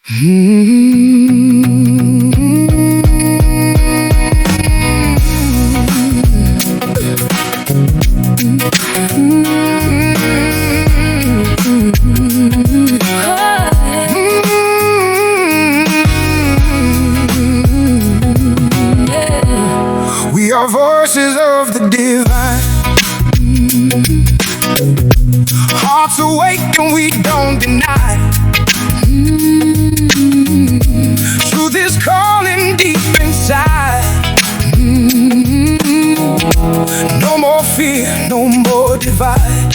We are voices of the divine. Hearts awake and we don't deny. Truth is calling deep inside. No more fear, no more divide.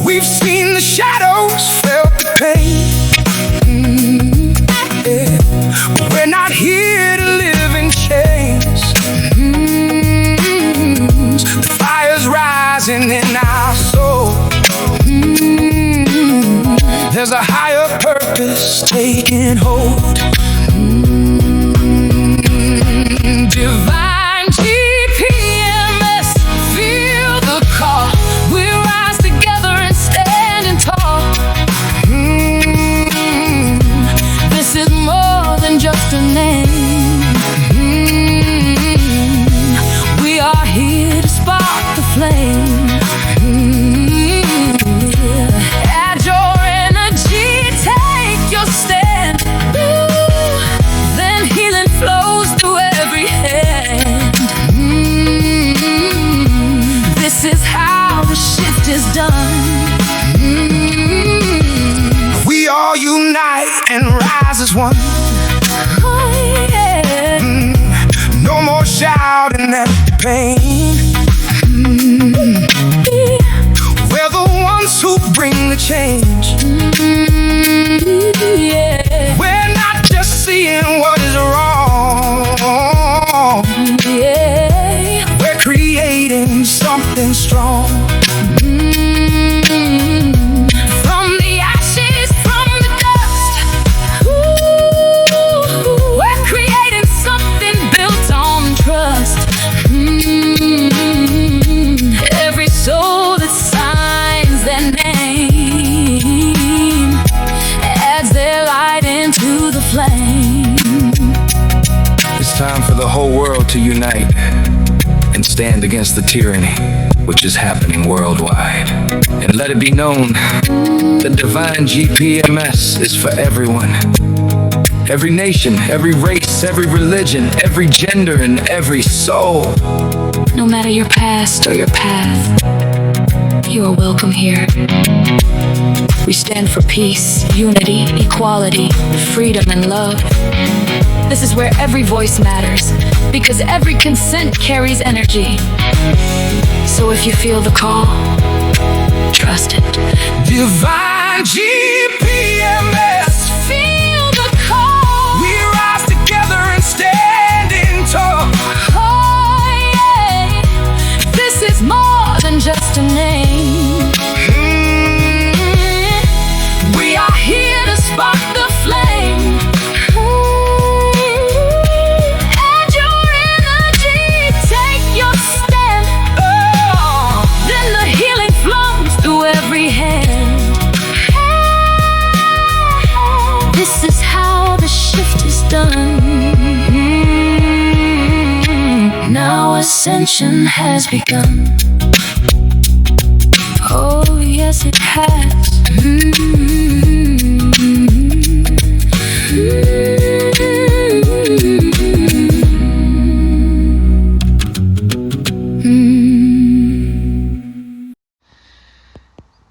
We've seen the shadows, felt the pain. Yeah. But we're not here to live in chains. The fire's rising in our soul. There's a higher purpose taking hold. Divine GPMS, feel the call. We rise together and standing tall. This is more than just a name. We are here to spark the flame. Add your energy, take your stand. Then healing flows through every hand. This is how the shift is done. We all unite and rise as one. Oh, yeah. No more shouting at the pain. We're the ones who bring the change. Yeah. We're not just seeing what is wrong. Yeah. We're creating something strong. From the ashes, from the dust. We're creating something built on trust. Every soul that signs their name adds their light into the flame. It's time for the whole world to unite and stand against the tyranny which is happening worldwide. And let it be known, the Divine GPMS is for everyone. Every nation, every race, every religion, every gender, and every soul. No matter your past or your path, you are welcome here. We stand for peace, unity, equality, freedom, and love. This is where every voice matters, because every consent carries energy. So if you feel the call, trust it. Divine GPMS, Feel the call. we rise together and standing tall. Oh, yeah. This is more than just a name. We are here to spark the flame. Add your energy, take your stand. Then the healing flows through every hand. This is how the shift is done. Now ascension has begun. Oh, yes, it has.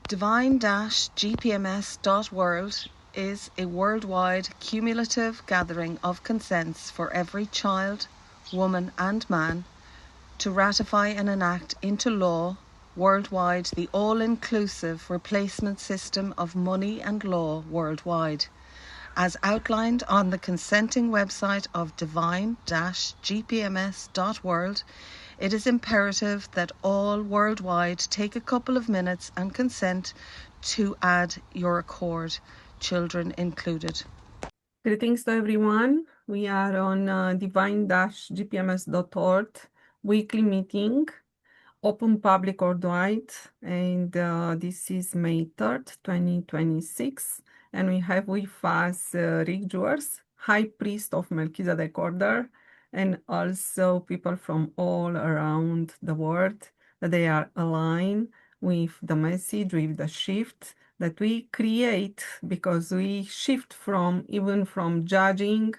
Divine-gpms.world is a worldwide cumulative gathering of consents for every child, woman and man to ratify and enact into law worldwide the all-inclusive replacement system of money and law worldwide, as outlined on the consenting website of Divine-gpms.world. It is imperative that all worldwide take a couple of minutes and consent to add your accord, children included. Greetings to everyone. We are on divine-gpms.org weekly meeting open public worldwide, and this is May 3rd, 2026. And we have with us Rick Jewers, High Priest of Melchizedek Order, and also people from all around the world that they are aligned with the message, with the shift that we create, because we shift from even from judging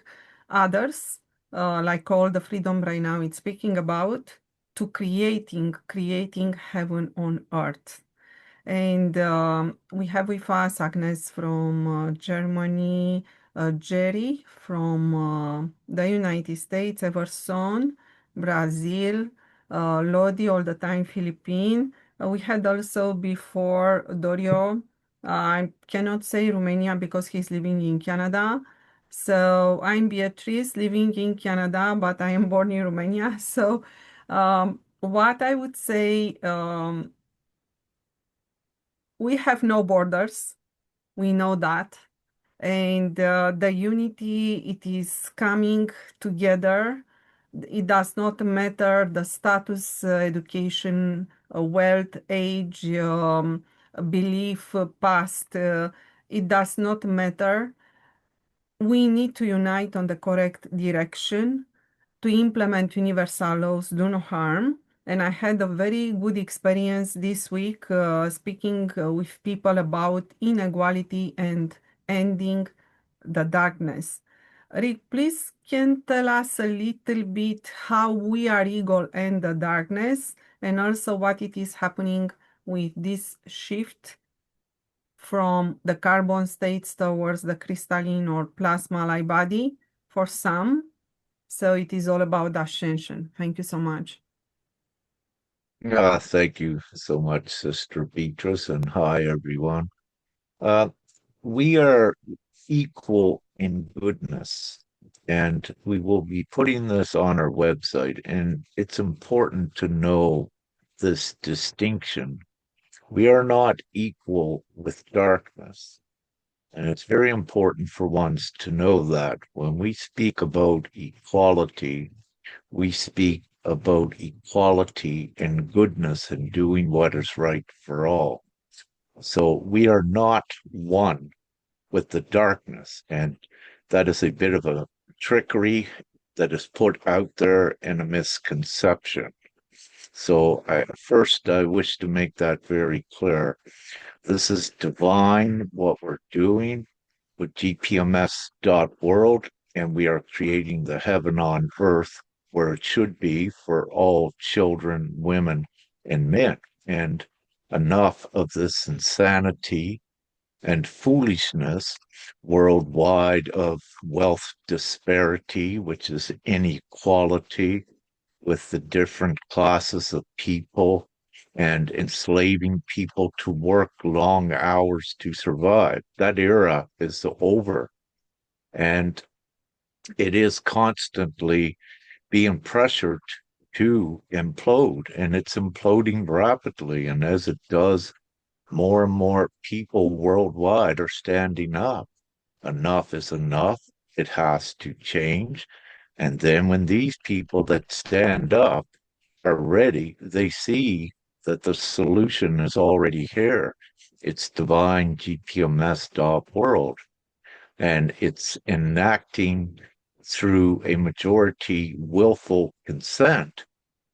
others, like all the freedom right now it's speaking about, to creating heaven on earth. And we have with us Agnes from Germany, Jerry from the United States, Everson, Brazil, Lodi, all the time, Philippines. We had also before Dorio. I cannot say Romania because he's living in Canada. So I'm Beatrice, living in Canada, but I am born in Romania. So what I would say, we have no borders. We know that. And the unity, it is coming together. It does not matter the status, education, wealth, age, belief, past. It does not matter. We need to unite on the correct direction to implement universal laws, do no harm. And I had a very good experience this week speaking with people about inequality and ending the darkness. Rick, please can tell us a little bit how we are eagle and the darkness, and also what it is happening with this shift from the carbon states towards the crystalline or plasma light body for some. So it is all about ascension. Thank you so much. Thank you so much, Sister Beatrice, and hi, everyone. Uh, we are equal in goodness, and we will be putting this on our website, and it's important to know this distinction. We are not equal with darkness, and it's very important for ones to know that when we speak about equality, we speak about equality and goodness and doing what is right for all. So we are not one with the darkness. And that is a bit of a trickery that is put out there and a misconception. So I wish to make that very clear. This is divine, what we're doing with gpms.world, and we are creating the heaven on earth where it should be for all children, women, and men. And enough of this insanity and foolishness worldwide of wealth disparity, which is inequality with the different classes of people and enslaving people to work long hours to survive. That era is over. And it is constantly being pressured to implode, and it's imploding rapidly. And as it does, more and more people worldwide are standing up. Enough is enough. It has to change. And then when these people that stand up are ready, they see that the solution is already here. It's Divine-gpms.world, and it's enacting through a majority willful consent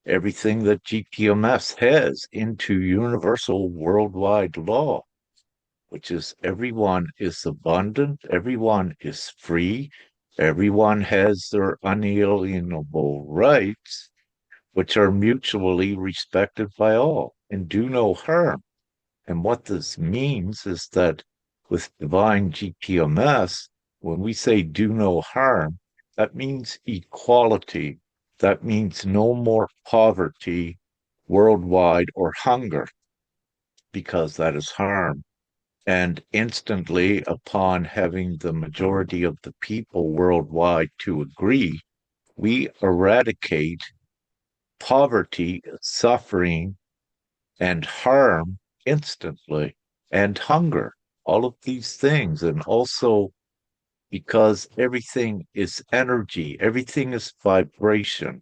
everything that GPMS has into universal worldwide law, which is everyone is abundant, everyone is free, everyone has their unalienable rights, which are mutually respected by all and do no harm. And what this means is that with divine GPMS, when we say do no harm, that means equality. That means no more poverty worldwide or hunger, because that is harm. And instantly, upon having the majority of the people worldwide to agree, we eradicate poverty, suffering, and harm instantly, and hunger, all of these things. And also because everything is energy, everything is vibration,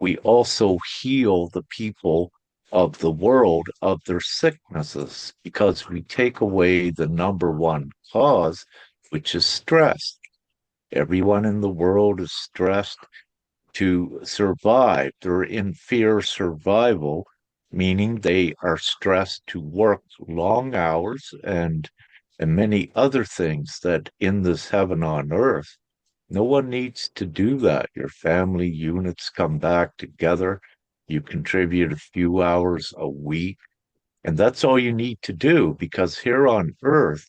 we also heal the people of the world of their sicknesses because we take away the number one cause, which is stress. Everyone in the world is stressed to survive. They're in fear survival, meaning they are stressed to work long hours and many other things that in this heaven on earth, no one needs to do that. Your family units come back together. You contribute a few hours a week, and that's all you need to do because here on earth,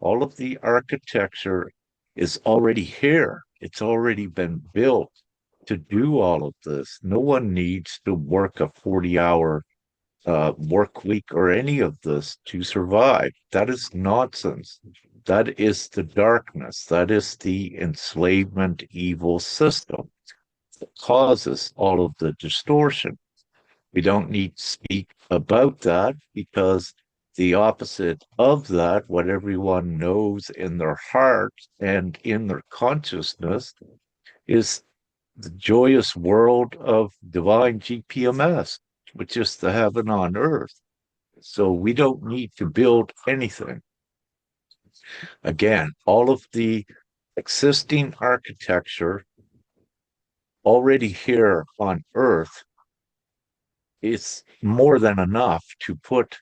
all of the architecture is already here. It's already been built to do all of this. No one needs to work a 40-hour work week or any of this to survive. That is nonsense. That is the darkness. That is the enslavement evil system that causes all of the distortion. We don't need to speak about that because the opposite of that, what everyone knows in their heart and in their consciousness, is the joyous world of divine GPMS, which is the heaven on earth. So we don't need to build anything. Again, all of the existing architecture already here on earth is more than enough to put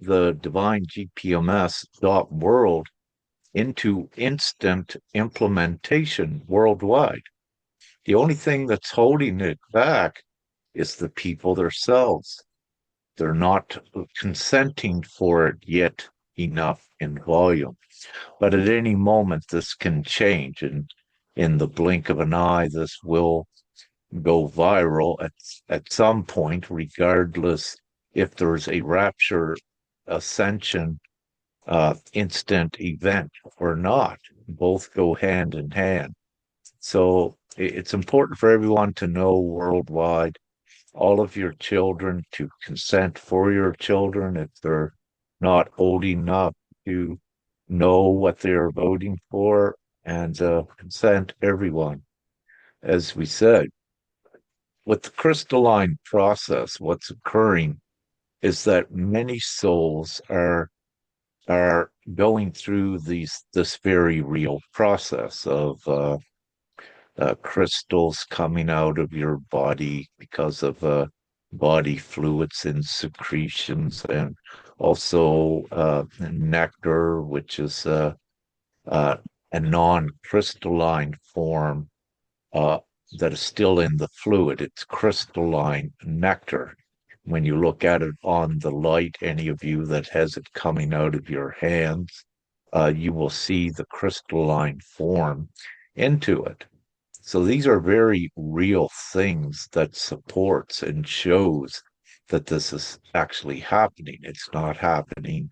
the Divine-gpms.world into instant implementation worldwide. The only thing that's holding it back is the people themselves. They're not consenting for it yet enough in volume. But at any moment, this can change. And in the blink of an eye, this will go viral at some point, regardless if there's a rapture ascension instant event or not. Both go hand in hand. So it's important for everyone to know worldwide, all of your children to consent for your children if they're not old enough to know what they're voting for, and consent everyone. As we said, with the crystalline process, what's occurring is that many souls are going through this very real process of crystals coming out of your body because of body fluids and secretions, and also nectar, which is a non-crystalline form uh, that is still in the fluid. It's crystalline nectar. When you look at it on the light, any of you that has it coming out of your hands, you will see the crystalline form into it. So these are very real things that supports and shows that this is actually happening. It's not happening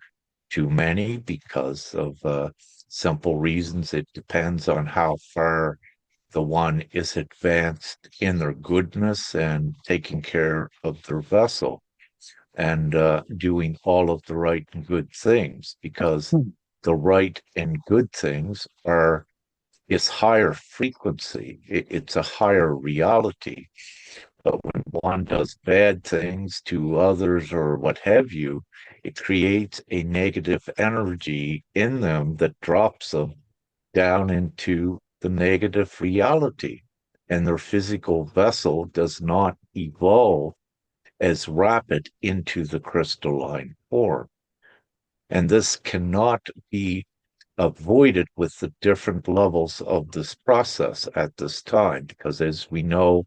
to many because of simple reasons. It depends on how far the one is advanced in their goodness and taking care of their vessel and doing all of the right and good things, because the right and good things are is higher frequency. It's a higher reality. But when one does bad things to others or what have you, it creates a negative energy in them that drops them down into the negative reality. And their physical vessel does not evolve as rapid into the crystalline form. And this cannot be avoided with the different levels of this process at this time, because as we know,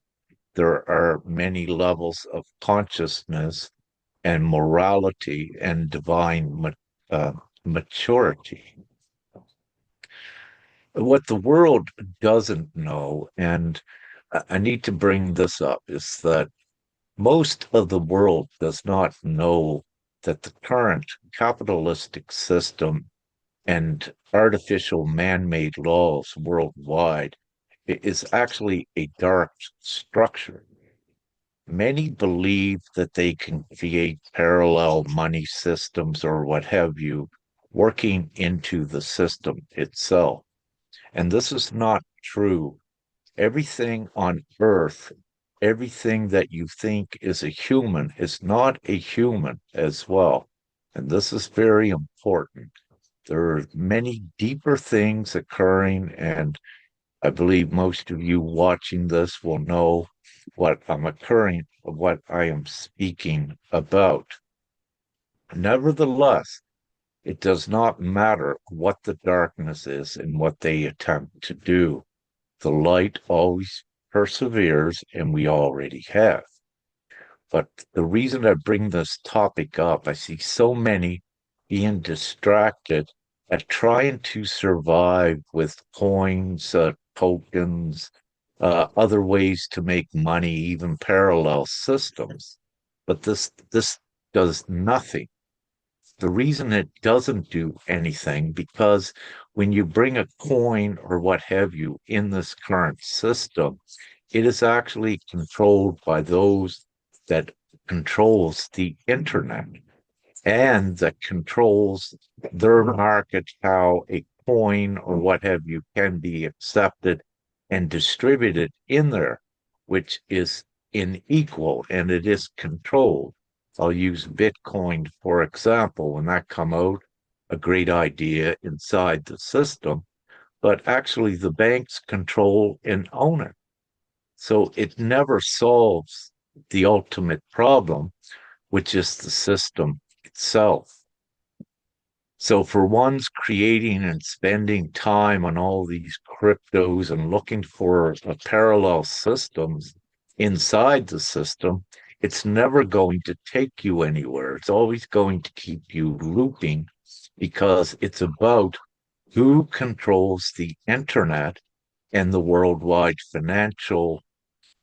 there are many levels of consciousness and morality and divine maturity. What the world doesn't know, and I need to bring this up, is that most of the world does not know that the current capitalistic system and artificial man-made laws worldwide is actually a dark structure. Many believe that they can create parallel money systems or what have you, working into the system itself. And this is not true. Everything on earth everything that you think is a human is not a human as well. And this is very important. There are many deeper things occurring, and I believe most of you watching this will know what I am speaking about. Nevertheless, it does not matter what the darkness is and what they attempt to do. The light always perseveres, and we already have. But the reason I bring this topic up, I see so many being distracted at trying to survive with coins, tokens, other ways to make money, even parallel systems. But this does nothing. The reason it doesn't do anything, because when you bring a coin or what have you in this current system, it is actually controlled by those that controls the internet and that controls their market, how a coin or what have you can be accepted and distributed in there, which is unequal and it is controlled. I'll use Bitcoin for example. When that come out, a great idea inside the system, but actually the banks control and own it. So it never solves the ultimate problem, which is the system itself. So for one's creating and spending time on all these cryptos and looking for parallel systems inside the system, it's never going to take you anywhere. It's always going to keep you looping because it's about who controls the internet and the worldwide financial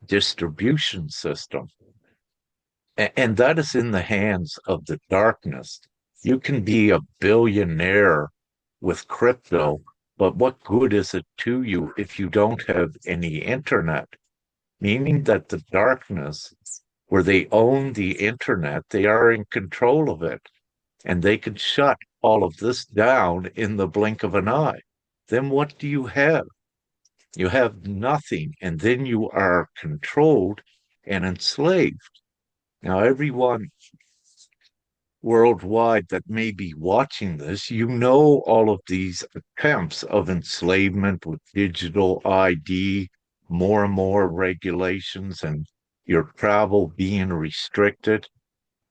distribution system. And that is in the hands of the darkness. You can be a billionaire with crypto, but what good is it to you if you don't have any internet? Meaning that the darkness, where they own the internet, they are in control of it, and they can shut all of this down in the blink of an eye. Then what do you have? You have nothing, and then you are controlled and enslaved. Now, everyone worldwide that may be watching this, you know all of these attempts of enslavement with digital ID, more and more regulations, and your travel being restricted.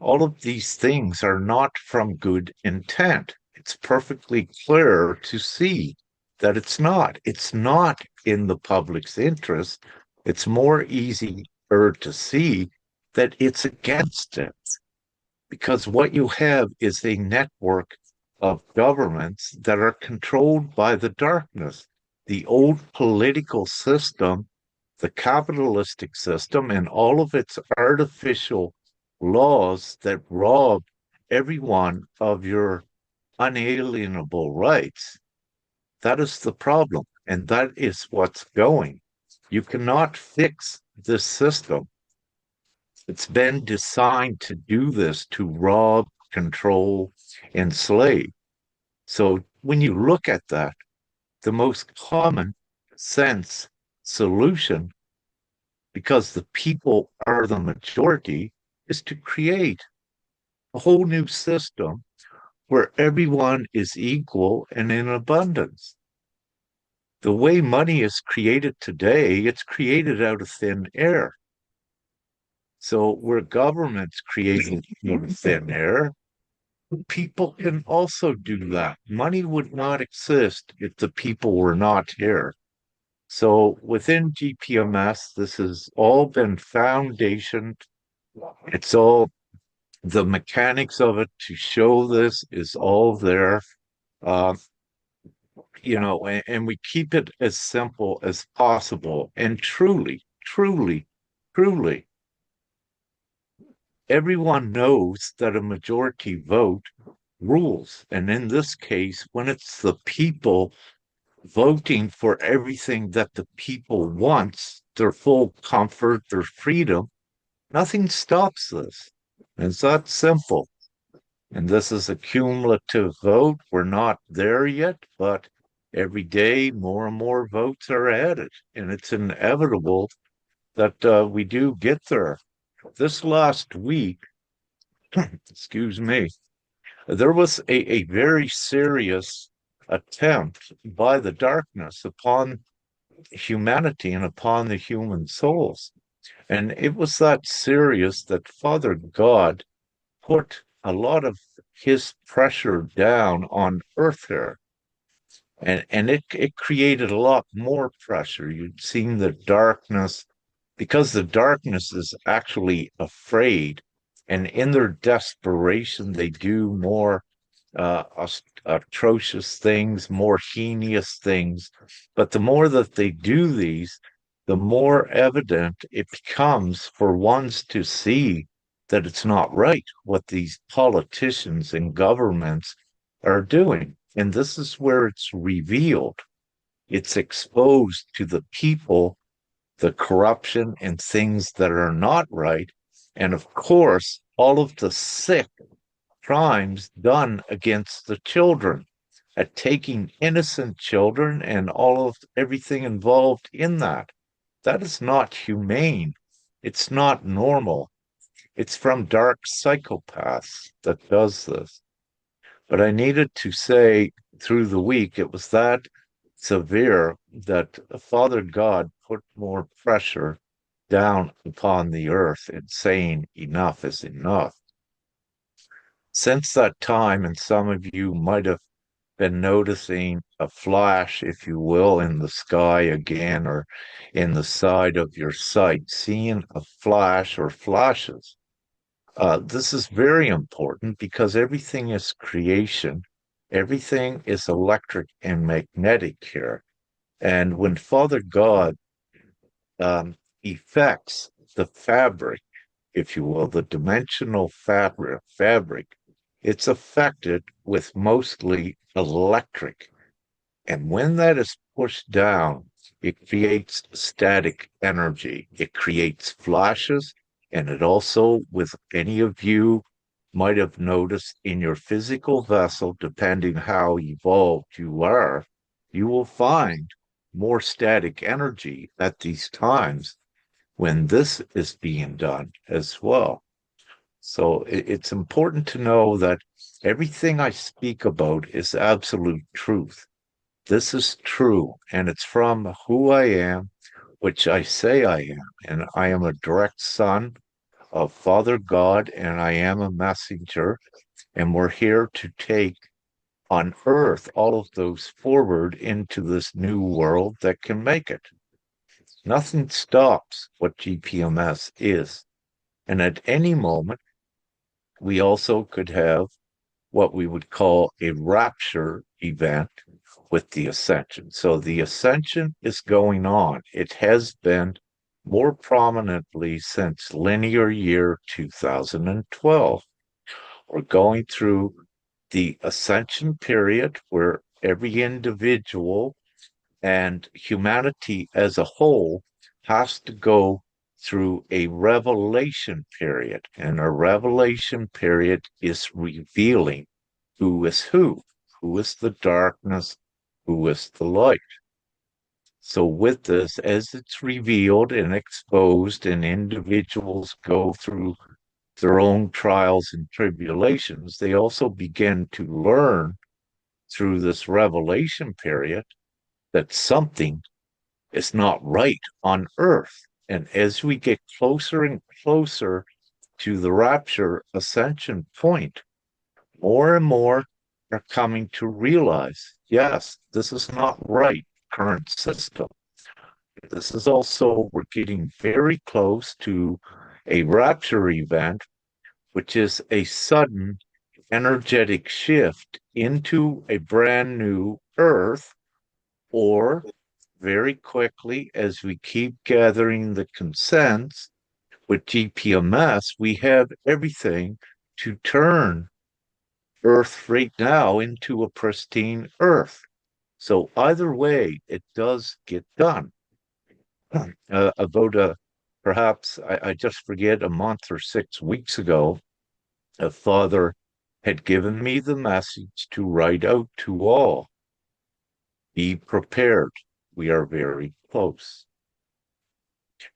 All of these things are not from good intent. It's perfectly clear to see that it's not. It's not in the public's interest. It's more easier to see that it's against it, because what you have is a network of governments that are controlled by the darkness. The old political system, the capitalistic system, and all of its artificial laws that rob everyone of your unalienable rights. That is the problem, and that is what's going. You cannot fix this system. It's been designed to do this, to rob, control, enslave. So when you look at that, the most common sense solution, because the people are the majority, is to create a whole new system where everyone is equal and in abundance. The way money is created today, it's created out of thin air. So where governments creating out of thin air, people can also do that. Money would not exist if the people were not here. So within GPMS, this has all been foundationed. It's all the mechanics of it to show this is all there. Uh, and we keep it as simple as possible. And truly, truly, truly, everyone knows that a majority vote rules. And in this case, when it's the people voting for everything that the people wants, their full comfort, their freedom, nothing stops this. It's that simple. And this is a cumulative vote. We're not there yet, but every day more and more votes are added. And it's inevitable that we do get there. This last week, excuse me, there was a very serious attempt by the darkness upon humanity and upon the human souls. And it was that serious that Father God put a lot of his pressure down on earth here. And it created a lot more pressure. You'd seen the darkness, because the darkness is actually afraid. And in their desperation, they do more atrocious things, more heinous things. But the more that they do these, the more evident it becomes for ones to see that it's not right what these politicians and governments are doing. And this is where it's revealed. It's exposed to the people, the corruption and things that are not right. And of course, all of the sick crimes done against the children, at taking innocent children and all of everything involved in that. That is not humane. It's not normal. It's from dark psychopaths that does this. But I needed to say through the week, it was that severe that Father God put more pressure down upon the earth and saying enough is enough. Since that time, and some of you might have been noticing a flash, if you will, in the sky again or in the side of your sight, seeing a flash or flashes. This is very important because everything is creation. Everything is electric and magnetic here. And when Father God affects the fabric, if you will, the dimensional fabric, it's affected with mostly electric. And when that is pushed down, it creates static energy. It creates flashes. And it also, with any of you might have noticed in your physical vessel, depending how evolved you are, you will find more static energy at these times when this is being done as well. So it's important to know that everything I speak about is absolute truth. This is true, and it's from who I am, which I say I am. And I am a direct son of Father God, and I am a messenger. And we're here to take on earth all of those forward into this new world that can make it. Nothing stops what GPMS is. And at any moment, we also could have what we would call a rapture event with the ascension. So the ascension is going on. It has been more prominently since linear year 2012. We're going through the ascension period where every individual and humanity as a whole has to go through a revelation period. And a revelation period is revealing who is who is the darkness, who is the light. So, with this, as it's revealed and exposed, and individuals go through their own trials and tribulations, they also begin to learn through this revelation period that something is not right on earth. And as we get closer and closer to the rapture ascension point, more and more are coming to realize, yes, this is not right, current system. This is also, we're getting very close to a rapture event, which is a sudden energetic shift into a brand new earth, or very quickly, as we keep gathering the consents with GPMS, we have everything to turn Earth right now into a pristine Earth. So either way, it does get done. About perhaps I just forget, a month or 6 weeks ago, a father had given me the message to write out to all, be prepared. We are very close.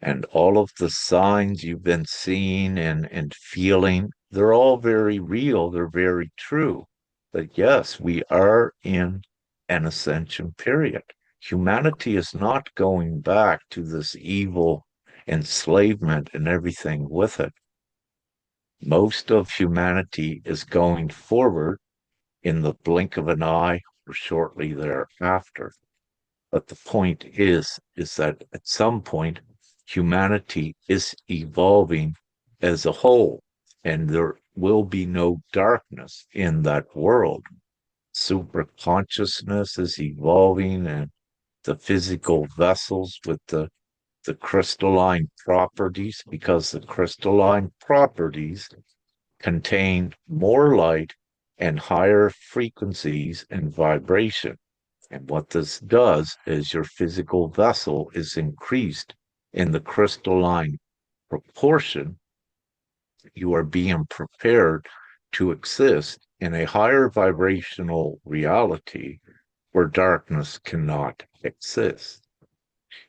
And all of the signs you've been seeing and feeling, they're all very real, they're very true. But yes, we are in an ascension period. Humanity is not going back to this evil enslavement and everything with it. Most of humanity is going forward in the blink of an eye or shortly thereafter. But the point is that at some point, humanity is evolving as a whole, and there will be no darkness in that world. Super consciousness is evolving, and the physical vessels with the crystalline properties, because the crystalline properties contain more light and higher frequencies and vibration. And what this does is your physical vessel is increased in the crystalline proportion. You are being prepared to exist in a higher vibrational reality where darkness cannot exist.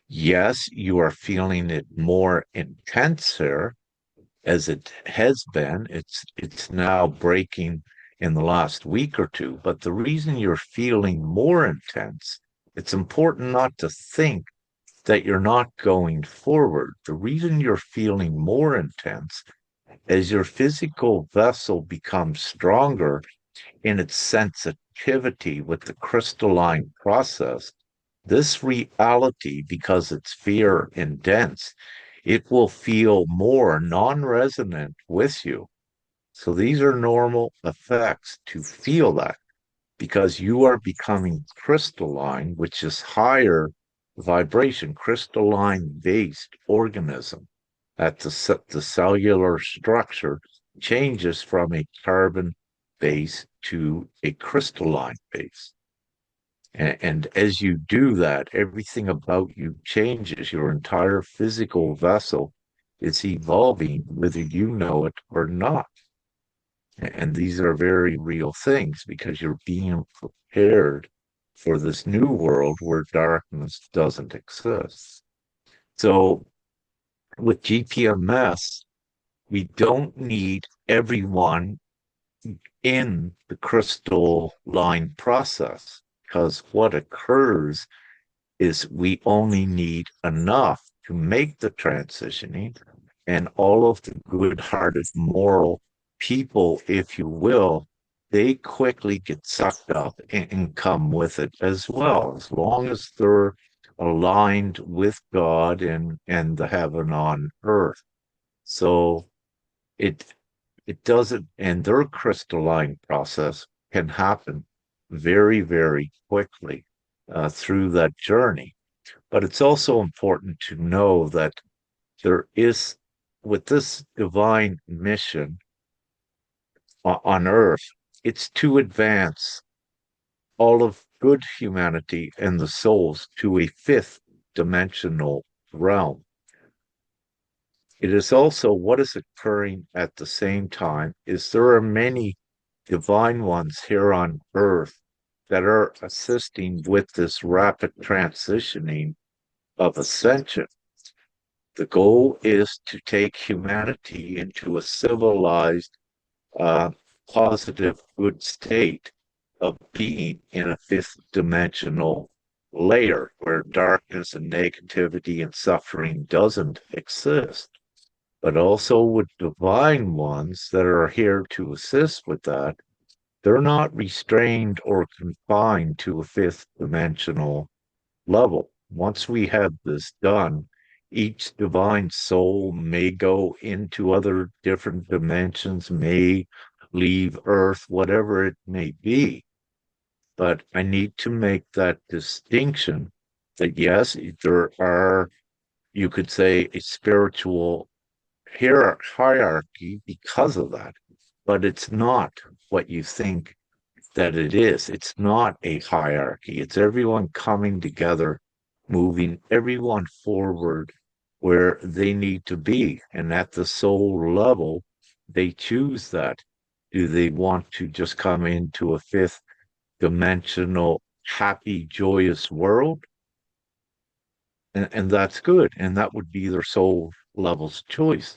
Yes, you are feeling it more intense here as it has been. It's now breaking in the last week or two. But the reason you're feeling more intense, it's important not to think that you're not going forward. The reason you're feeling more intense as your physical vessel becomes stronger in its sensitivity with the crystalline process. This reality, because it's fear and dense, it will feel more non-resonant with you. So these are normal effects to feel that because you are becoming crystalline, which is higher vibration, crystalline based organism at the cellular structure changes from a carbon base to a crystalline base. And as you do that, everything about you changes. Your entire physical vessel is evolving, whether you know it or not. And these are very real things because you're being prepared for this new world where darkness doesn't exist. So with GPMS, we don't need everyone in the crystal line process because what occurs is we only need enough to make the transitioning, and all of the good-hearted moral people, if you will, they quickly get sucked up and come with it as well, as long as they're aligned with God and the heaven on earth. So it it doesn't, and their crystalline process can happen very, very quickly through that journey. But it's also important to know that there is, with this divine mission on earth, it's to advance all of good humanity and the souls to a fifth dimensional realm. It is also what is occurring at the same time is there are many divine ones here on earth that are assisting with this rapid transitioning of ascension. The goal is to take humanity into a civilized, uh, positive, good state of being in a fifth dimensional layer where darkness and negativity and suffering doesn't exist. But also with divine ones that are here to assist with that, they're not restrained or confined to a fifth dimensional level. Once we have this done, each divine soul may go into other different dimensions, may leave Earth, whatever it may be. But I need to make that distinction that yes, there are, you could say, a spiritual hierarchy because of that, but it's not what you think that it is. It's not a hierarchy. It's everyone coming together, moving everyone forward where they need to be. And at the soul level, they choose that. Do they want to just come into a fifth dimensional, happy, joyous world? and that's good, and that would be their soul level's choice.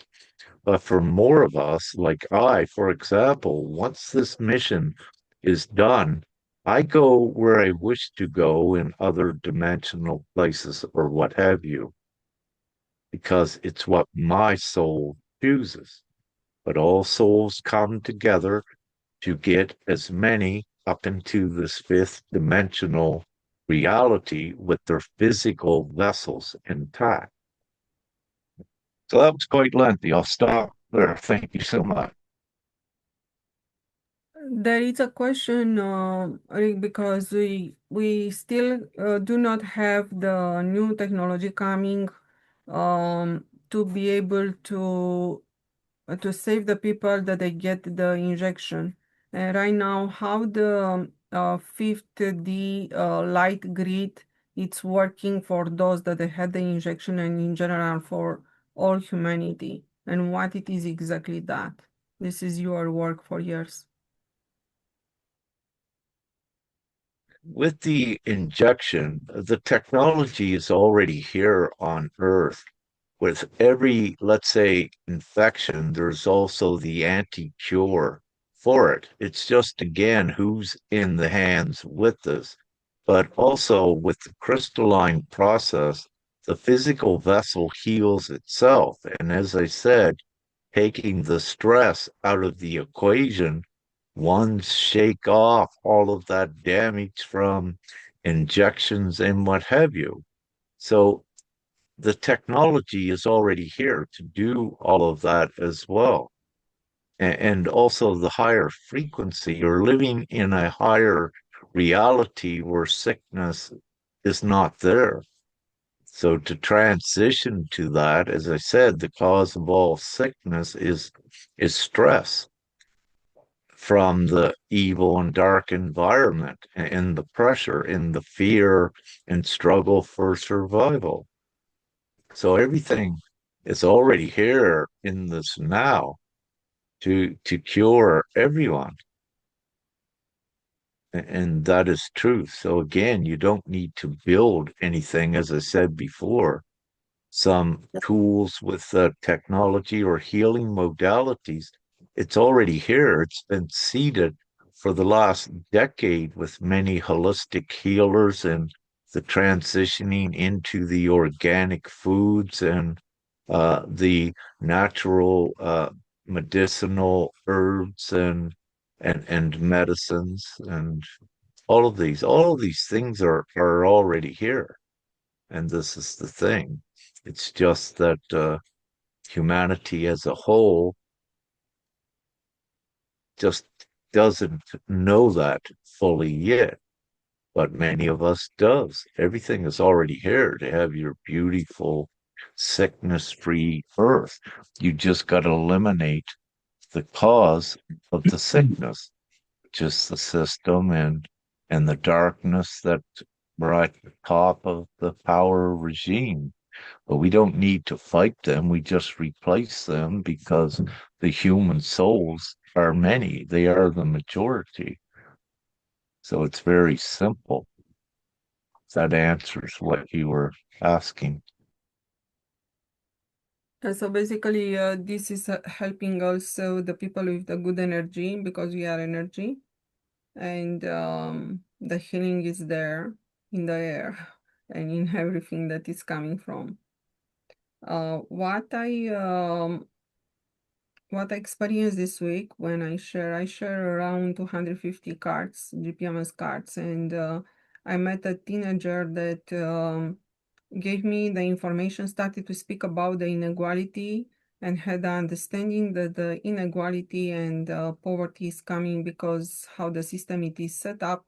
But for more of us, like I, for example, once this mission is done, I go where I wish to go in other dimensional places or what have you, because it's what my soul chooses. But all souls come together to get as many up into this fifth dimensional reality with their physical vessels intact. So that was quite lengthy. I'll stop there. Thank you so much. There is a question, Rick, because we still do not have the new technology coming to be able to save the people that they get the injection. And right now, how the fifth D light grid it's working for those that they had the injection and in general for all humanity, and what it is exactly that. This is your work for years. With the injection, the technology is already here on Earth. With every, let's say, infection, there's also the anti-cure for it. It's just, again, who's in the hands with this. But also with the crystalline process, the physical vessel heals itself. And as I said, taking the stress out of the equation, one shake off all of that damage from injections and what have you. So the technology is already here to do all of that as well. And also the higher frequency, you're living in a higher reality where sickness is not there. So to transition to that, as I said, the cause of all sickness is stress from the evil and dark environment and the pressure and the fear and struggle for survival. So everything is already here in this now to cure everyone. And that is truth. So again, you don't need to build anything, as I said before. Some tools with technology or healing modalities, it's already here. It's been seeded for the last decade with many holistic healers and the transitioning into the organic foods and the natural medicinal herbs and medicines and all of these things are already here. And this is the thing. It's just that humanity as a whole just doesn't know that fully yet. But many of us does. Everything is already here to have your beautiful sickness-free earth. You just got to eliminate the cause of the sickness, which is the system and the darkness that we're at the top of the power regime. But we don't need to fight them. We just replace them because the human souls are many. They are the majority. So it's very simple. That answers what you were asking. So basically, this is helping also the people with the good energy because we are energy, and the healing is there in the air and in everything that is coming from. What I experienced this week when I share around 250 cards, GPMS cards, and I met a teenager that gave me the information, started to speak about the inequality and had the understanding that the inequality and poverty is coming because how the system it is set up.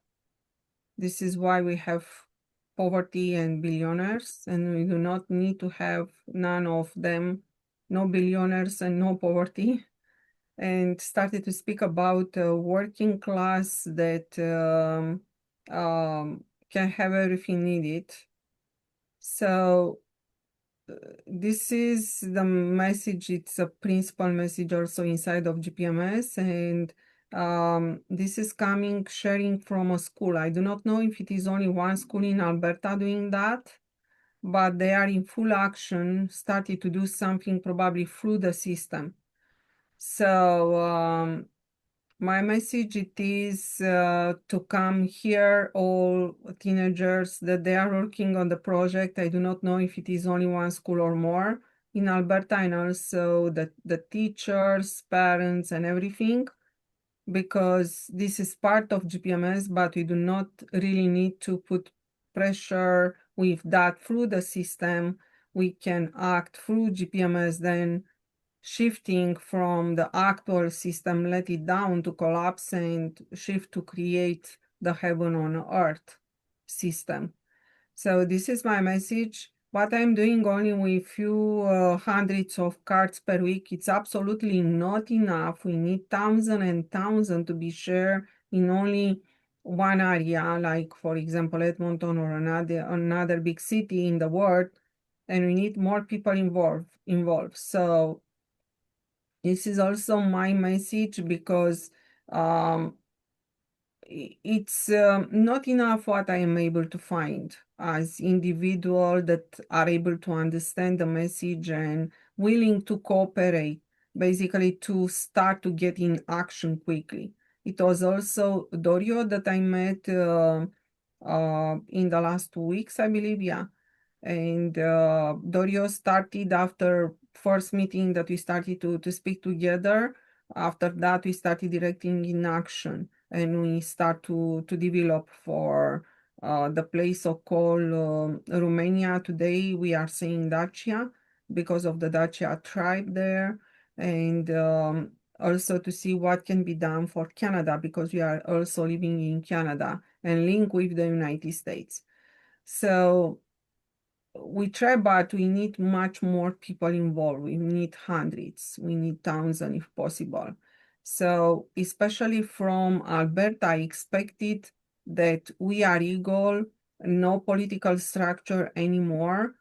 This is why we have poverty and billionaires, and we do not need to have none of them, no billionaires and no poverty. And started to speak about working class that can have everything needed. So this is the message. It's a principal message also inside of GPMS, and this is coming sharing from a school. I do not know if it is only one school in Alberta doing that, but they are in full action, started to do something probably through the system. So my message it is to come here, all teenagers that they are working on the project. I do not know if it is only one school or more in Alberta, and also the teachers, parents, and everything, because this is part of GPMS, but we do not really need to put pressure with that through the system. We can act through GPMS, then shifting from the actual system, let it down to collapse and shift to create the heaven on earth system. So this is my message. What I'm doing only with few hundreds of cards per week, it's absolutely not enough. We need thousands and thousands to be shared in only one area, like for example, Edmonton or another big city in the world, and we need more people involved. So this is also my message, because it's not enough what I am able to find as individual that are able to understand the message and willing to cooperate, basically to start to get in action quickly. It was also Dorio that I met in the last 2 weeks, I believe, yeah. And Dorio started after first meeting that we started to speak together. After that, we started directing in action, and we start to develop for the place of call Romania. Today we are saying Dacia because of the Dacia tribe there, and also to see what can be done for Canada, because we are also living in Canada and link with the United States. So we try, but we need much more people involved. We need hundreds, we need thousands if possible. So especially from Alberta, I expected that we are equal, no political structure anymore,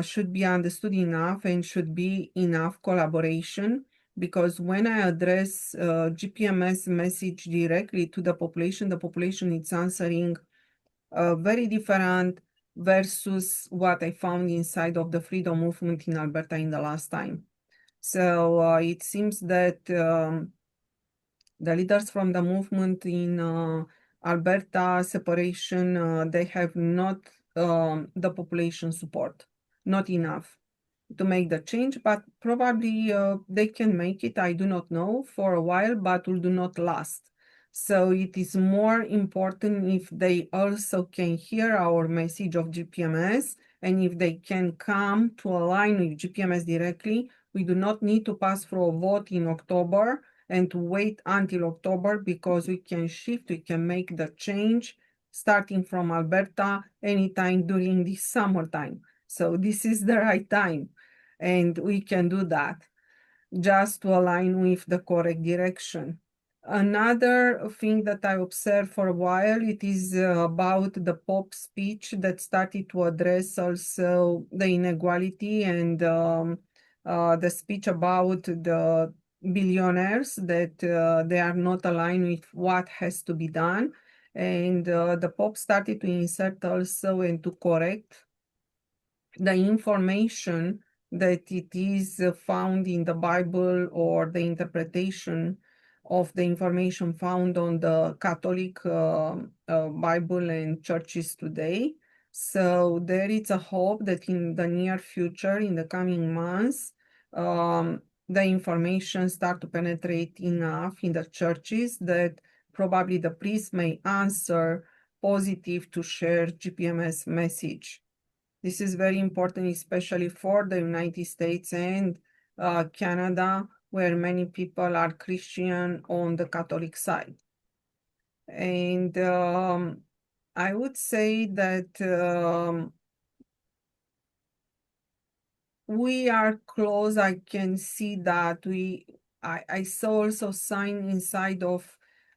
should be understood enough and should be enough collaboration. Because when I address GPMS message directly to the population is answering very different versus what I found inside of the freedom movement in Alberta in the last time. So it seems that the leaders from the movement in Alberta separation, they have not the population support, not enough to make the change, but probably they can make it, I do not know, for a while, but will do not last. So it is more important if they also can hear our message of GPMS, and if they can come to align with GPMS directly. We do not need to pass through a vote in October and to wait until October, because we can shift, we can make the change starting from Alberta anytime during this summertime. So this is the right time, and we can do that just to align with the correct direction. Another thing that I observed for a while, it is about the Pope speech that started to address also the inequality, and the speech about the billionaires, that they are not aligned with what has to be done. And the Pope started to insert also and to correct the information that it is found in the Bible, or the interpretation of the information found on the Catholic Bible and churches today. So there is a hope that in the near future, in the coming months, the information start to penetrate enough in the churches that probably the priest may answer positive to share GPMS message. This is very important, especially for the United States and Canada, where many people are Christian on the Catholic side. And I would say that we are close. I can see that I saw also sign inside of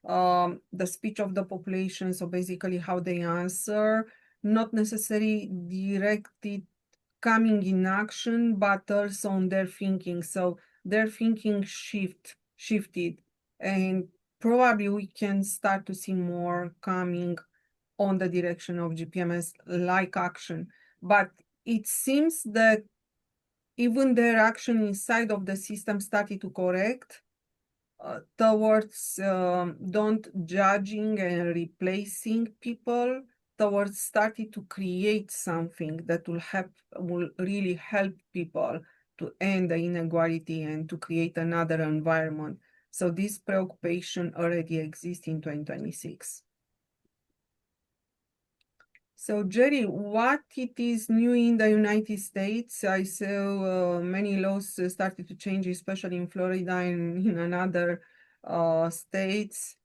the speech of the population. So basically how they answer, not necessarily directed coming in action, but also on their thinking. So their thinking shifted, and probably we can start to see more coming on the direction of GPMS like action. But it seems that even their action inside of the system started to correct towards don't judging and replacing people, towards starting to create something that will really help people to end the inequality and to create another environment. So this preoccupation already exists in 2026. So Jerry, what it is new in the United States? I saw many laws started to change, especially in Florida and in another states.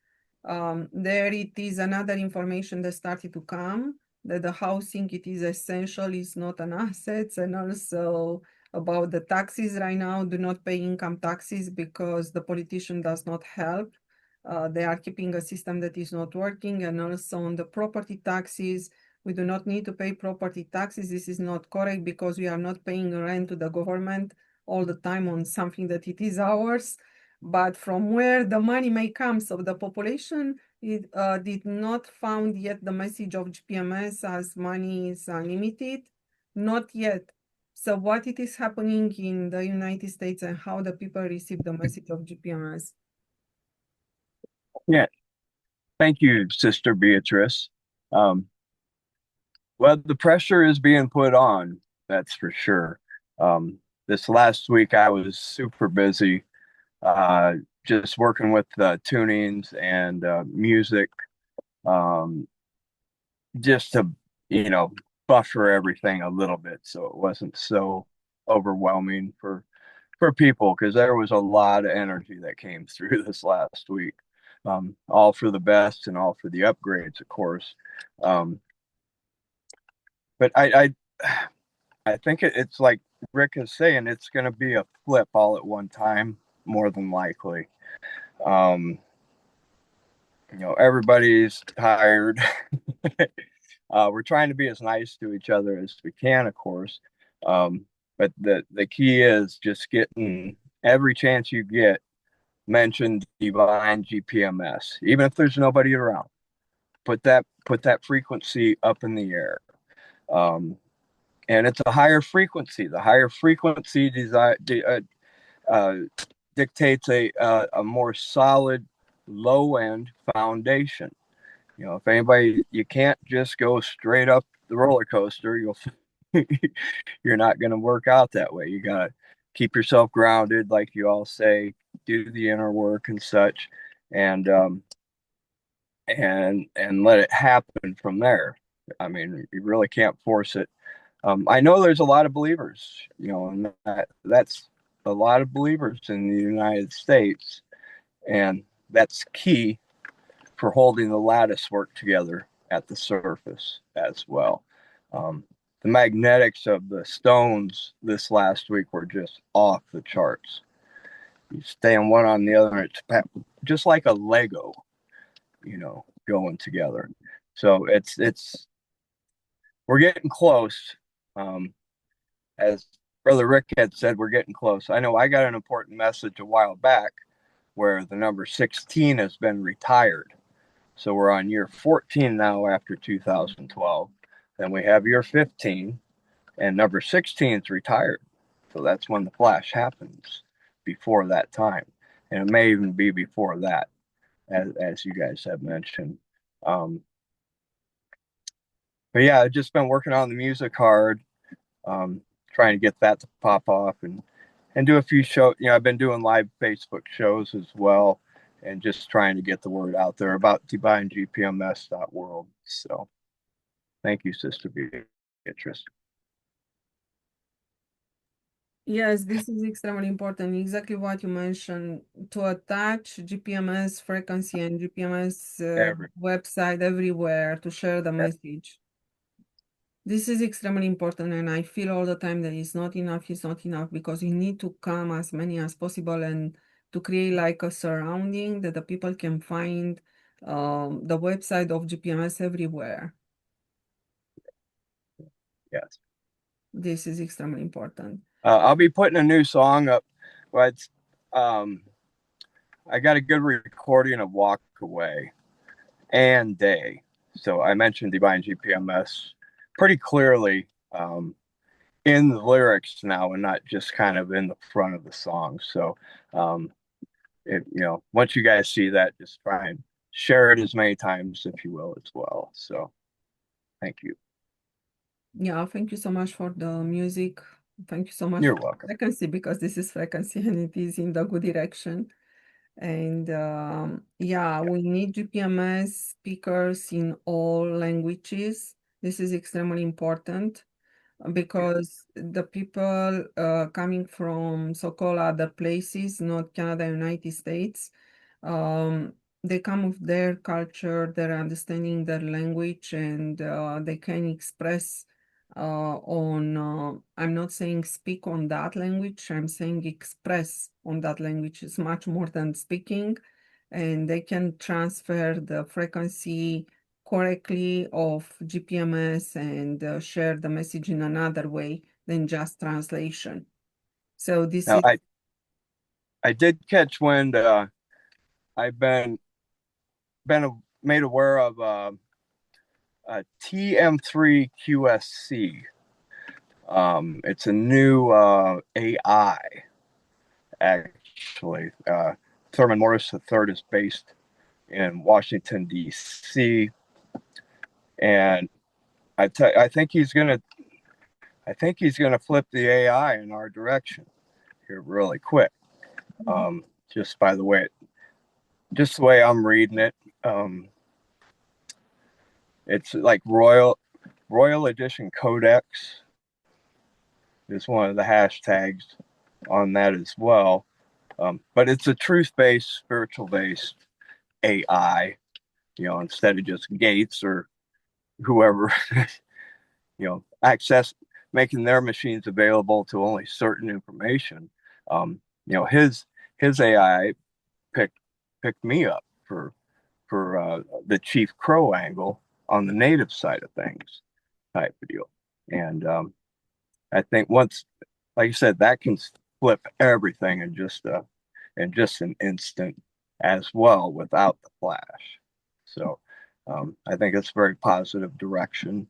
There it is another information that started to come, that the housing, it is essential, is not an asset, and also about the taxes right now, do not pay income taxes because the politician does not help. They are keeping a system that is not working, and also on the property taxes, we do not need to pay property taxes. This is not correct because we are not paying rent to the government all the time on something that it is ours. But from where the money may come, so the population did not found yet the message of GPMS as money is unlimited, not yet. So what it is happening in the United States and how the people receive the message of GPMS? Yeah, thank you, Sister Beatrice. Well, the pressure is being put on, that's for sure. This last week I was super busy, just working with tunings and music, um, just to, you know, buffer everything a little bit so it wasn't so overwhelming for people, because there was a lot of energy that came through this last week. All for the best and all for the upgrades, of course. Um, but I think it's like Rick is saying, it's going to be a flip all at one time, more than likely. Um, everybody's tired. We're trying to be as nice to each other as we can, of course. But the key is just getting every chance you get, mention Divine GPMS, even if there's nobody around. Put that frequency up in the air. And it's a higher frequency. The higher frequency dictates a more solid low end foundation. If anybody, you can't just go straight up the roller coaster. You're not going to work out that way. You got to keep yourself grounded, like you all say, do the inner work and such, and let it happen from there. I mean, you really can't force it. I know there's a lot of believers, and that's a lot of believers in the United States, and that's key for holding the lattice work together at the surface as well. The magnetics of the stones this last week were just off the charts. You stand one on the other, it's just like a Lego, going together. So we're getting close. As Brother Rick had said, we're getting close. I know I got an important message a while back where the number 16 has been retired. So we're on year 14 now after 2012. Then we have year 15, and number 16 is retired. So that's when the flash happens, before that time. And it may even be before that, as you guys have mentioned. But yeah, I've just been working on the music hard, trying to get that to pop off and do a few shows. I've been doing live Facebook shows as well, and just trying to get the word out there about Divine-gpms.world. So thank you, Sister Beatrice. Yes, this is extremely important. Exactly what you mentioned, to attach GPMS frequency and GPMS website everywhere to share the message. This is extremely important, and I feel all the time that it's not enough, because you need to come as many as possible and to create like a surrounding that the people can find the website of GPMS everywhere. Yes. This is extremely important. I'll be putting a new song up, but I got a good recording of Walk Away and Day. So I mentioned Divine GPMS pretty clearly in the lyrics now and not just kind of in the front of the song. So, once you guys see that, just try and share it as many times, if you will, as well. So, thank you. Yeah, thank you so much for the music. Thank you so much You're for welcome. frequency, because this is frequency and it is in the good direction. And yeah, we need GPMS speakers in all languages. This is extremely important because the people coming from so-called other places, not Canada, United States, um, they come with their culture, their understanding, their language, and they can express I'm not saying speak on that language, I'm saying express on that language. It's much more than speaking, and they can transfer the frequency correctly of GPMS and share the message in another way than just translation. So this Now, is I did catch wind. I've been made aware of TM3 QSC. It's a new AI, actually. Thurman Morris III is based in Washington, D.C. And I think he's gonna flip the AI in our direction here really quick. Just by the way, just the way I'm reading it. It's like Royal Edition Codex is one of the hashtags on that as well. But it's a truth-based, spiritual-based AI, instead of just Gates or whoever, access, making their machines available to only certain information. His AI picked me up for the Chief Crow angle on the native side of things type of deal. And I think once, like you said, that can flip everything in just an instant as well without the flash. So I think it's a very positive direction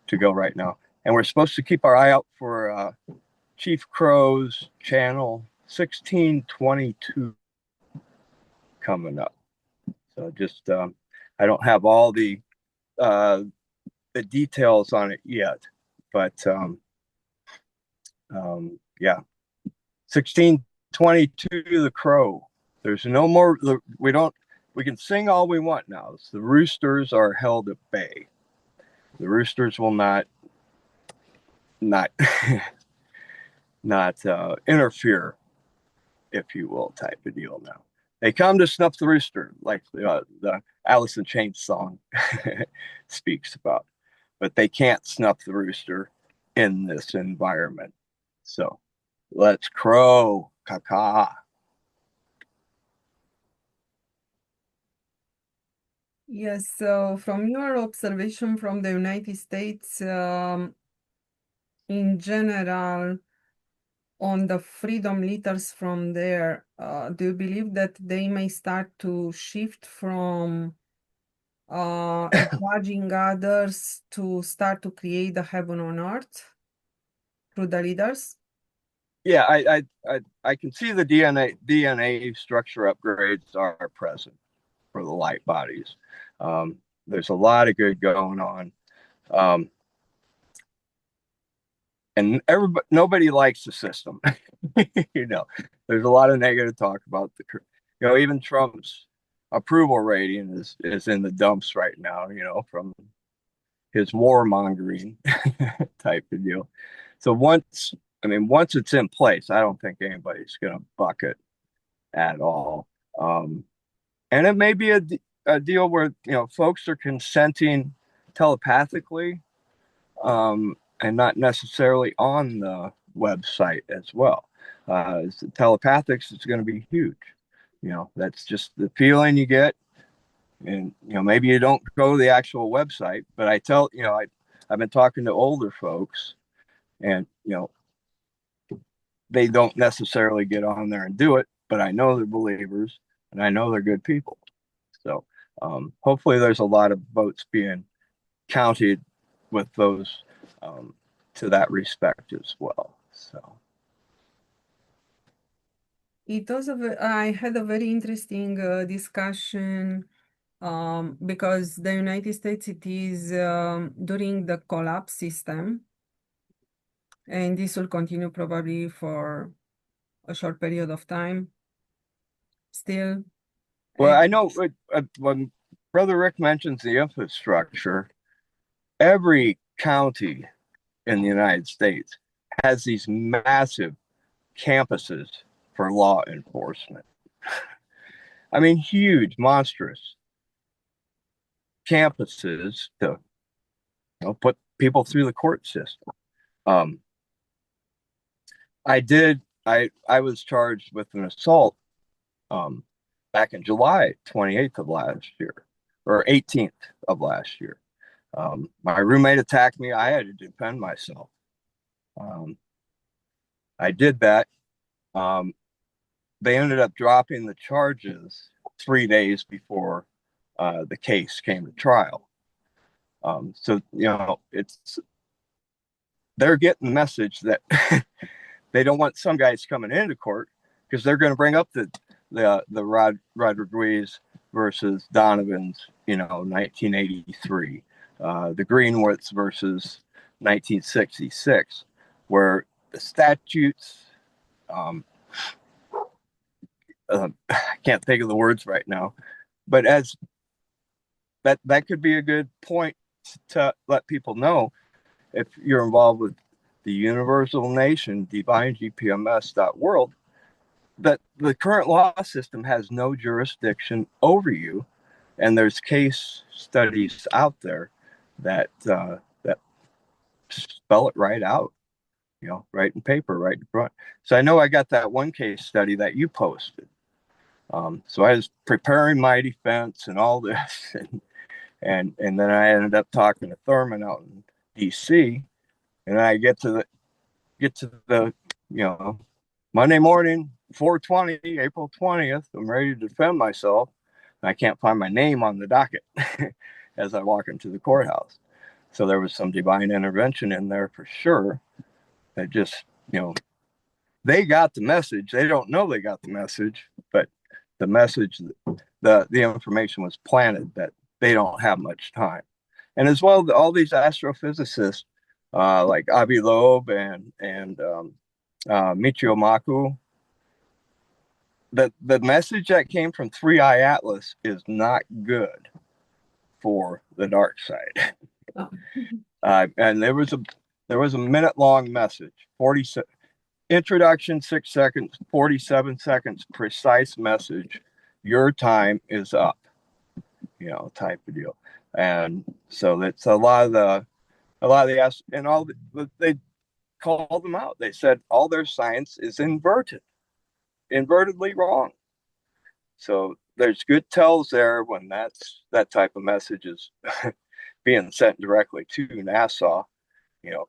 to go right now. And we're supposed to keep our eye out for Chief Crow's channel 1622 coming up. So just I don't have all the details on it yet, but yeah, 1622 the Crow. There's no more. We can sing all we want now. The roosters are held at bay. The roosters will not not interfere, if you will, type of deal now. They come to snuff the rooster, like the Alice in Chains song speaks about, but they can't snuff the rooster in this environment. So let's crow, caca. yes. So from your observation from the United States, in general, on the freedom leaders from there, do you believe that they may start to shift from judging others to start to create the heaven on earth through the leaders? Yeah, I can see the DNA structure upgrades are present for the light bodies. There's a lot of good going on. And nobody likes the system. There's a lot of negative talk about even Trump's approval rating is in the dumps right now, from his warmongering type of deal. So once it's in place, I don't think anybody's going to buck it at all. And it may be a deal where folks are consenting telepathically, and not necessarily on the website as well. Telepathics is going to be huge. That's just the feeling you get. And maybe you don't go to the actual website, but I've been talking to older folks, and they don't necessarily get on there and do it, but I know they're believers and I know they're good people. So hopefully there's a lot of votes being counted with those to that respect as well. So I had a very interesting discussion because the United States, it is during the collapse system, and this will continue probably for a short period of time still. well, I And know when Brother Rick mentions the infrastructure, every county in the United States has these massive campuses for law enforcement. I mean, huge, monstrous campuses to put people through the court system. Um, I was charged with an assault um, back in July 28th of last year, or 18th of last year. My roommate attacked me. I had to defend myself. Um, I did that. Um, they ended up dropping the charges 3 days before the case came to trial. So they're getting the message that they don't want some guys coming into court because they're going to bring up the Rodriguez versus Donovan's, 1983, the Greenwoods versus 1966, where the statutes, I can't think of the words right now, but as that could be a good point to let people know if you're involved with the Universal Nation, Divine-gpms.world, that the current law system has no jurisdiction over you, and there's case studies out there that spell it right out, right in paper, right in front. So I know I got that one case study that you posted. So I was preparing my defense and all this, and then I ended up talking to Thurman out in D.C. And I get to the Monday morning, 4:20, April 20th. I'm ready to defend myself. And I can't find my name on the docket as I walk into the courthouse. So there was some divine intervention in there for sure. That just, they got the message. They don't know they got the message, but the message, the information was planted that they don't have much time. And as well, all these astrophysicists like Avi Loeb and Michio Maku, the message that came from Three Eye Atlas is not good for the dark side. oh, And there was a minute-long message, 40 introduction, 6 seconds, 47 seconds, precise message. Your time is up, type of deal. And so that's a lot of the and all they called them out. They said all their science is invertedly wrong. So there's good tells there when that type of message is being sent directly to NASA,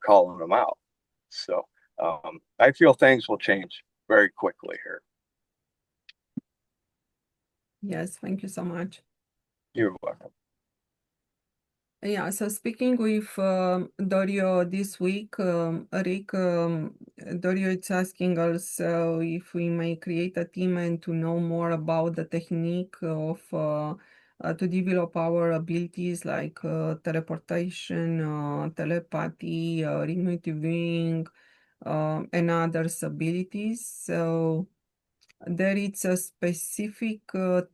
calling them out. So I feel things will change very quickly here. yes, thank you so much. You're welcome. Yeah, so speaking with Dorio this week, Rick, Dorio is asking also if we may create a team and to know more about the technique of to develop our abilities like teleportation, telepathy, remote viewing, and others abilities. So there is a specific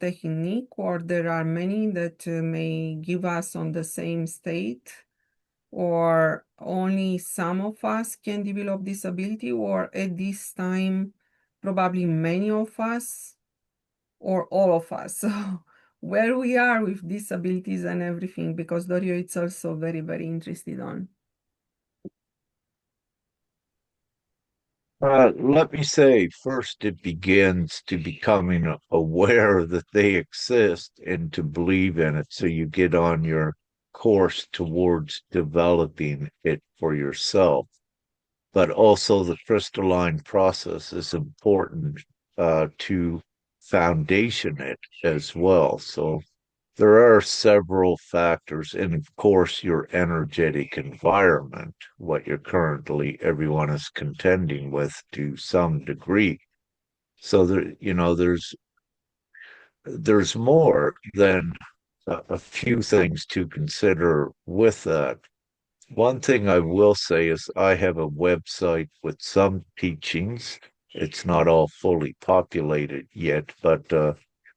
technique, or there are many that may give us on the same state, or only some of us can develop this ability, or at this time, probably many of us, or all of us. So where we are with disabilities and everything, because Dorio is also very, very interested on. Let me say, first, it begins to becoming aware that they exist and to believe in it. So you get on your course towards developing it for yourself. But also, the crystalline process is important to foundation it as well. So there are several factors, and of course, your energetic environment, what you're currently everyone is contending with to some degree. So there's more than a few things to consider with that. One thing I will say is I have a website with some teachings. It's not all fully populated yet, but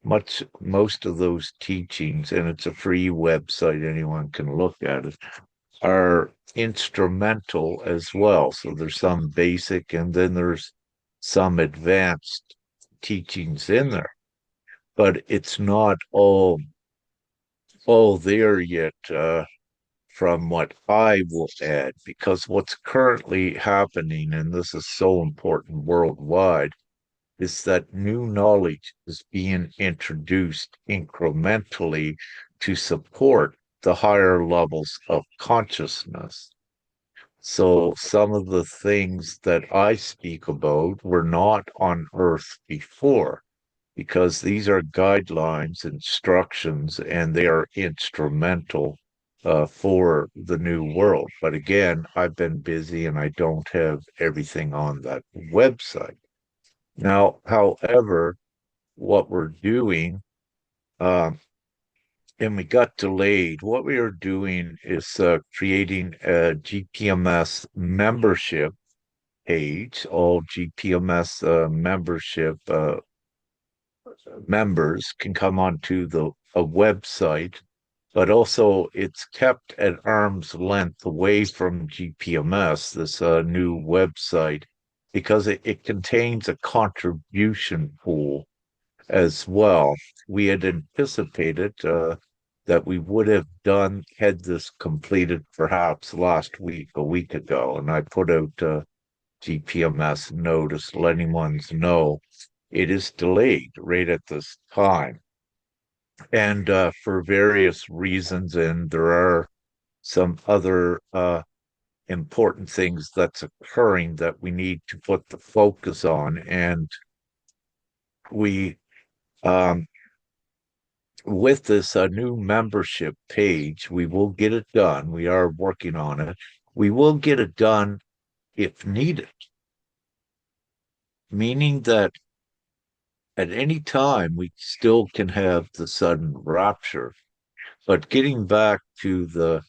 most of those teachings, and it's a free website, anyone can look at it, are instrumental as well. So there's some basic and then there's some advanced teachings in there, but it's not all there yet. From what I will add, because what's currently happening, and this is so important worldwide, is that new knowledge is being introduced incrementally to support the higher levels of consciousness. So some of the things that I speak about were not on Earth before, because these are guidelines, instructions, and they are instrumental for the new world. But again, I've been busy and I don't have everything on that website. Now, however, what we're doing, uh, and we got delayed, what we are doing is creating a GPMS membership page. All GPMS membership members can come onto the a website, but also it's kept at arm's length away from GPMS, this new website, because it contains a contribution pool as well. We had anticipated that we would have had this completed perhaps last week, a week ago, and I put out GPMS notice letting ones know it is delayed right at this time. And for various reasons, and there are some other important things that's occurring that we need to put the focus on. And we, um, with this new membership page, we will get it done. We are working on it. We will get it done if needed, meaning that at any time we still can have the sudden rapture. But getting back to the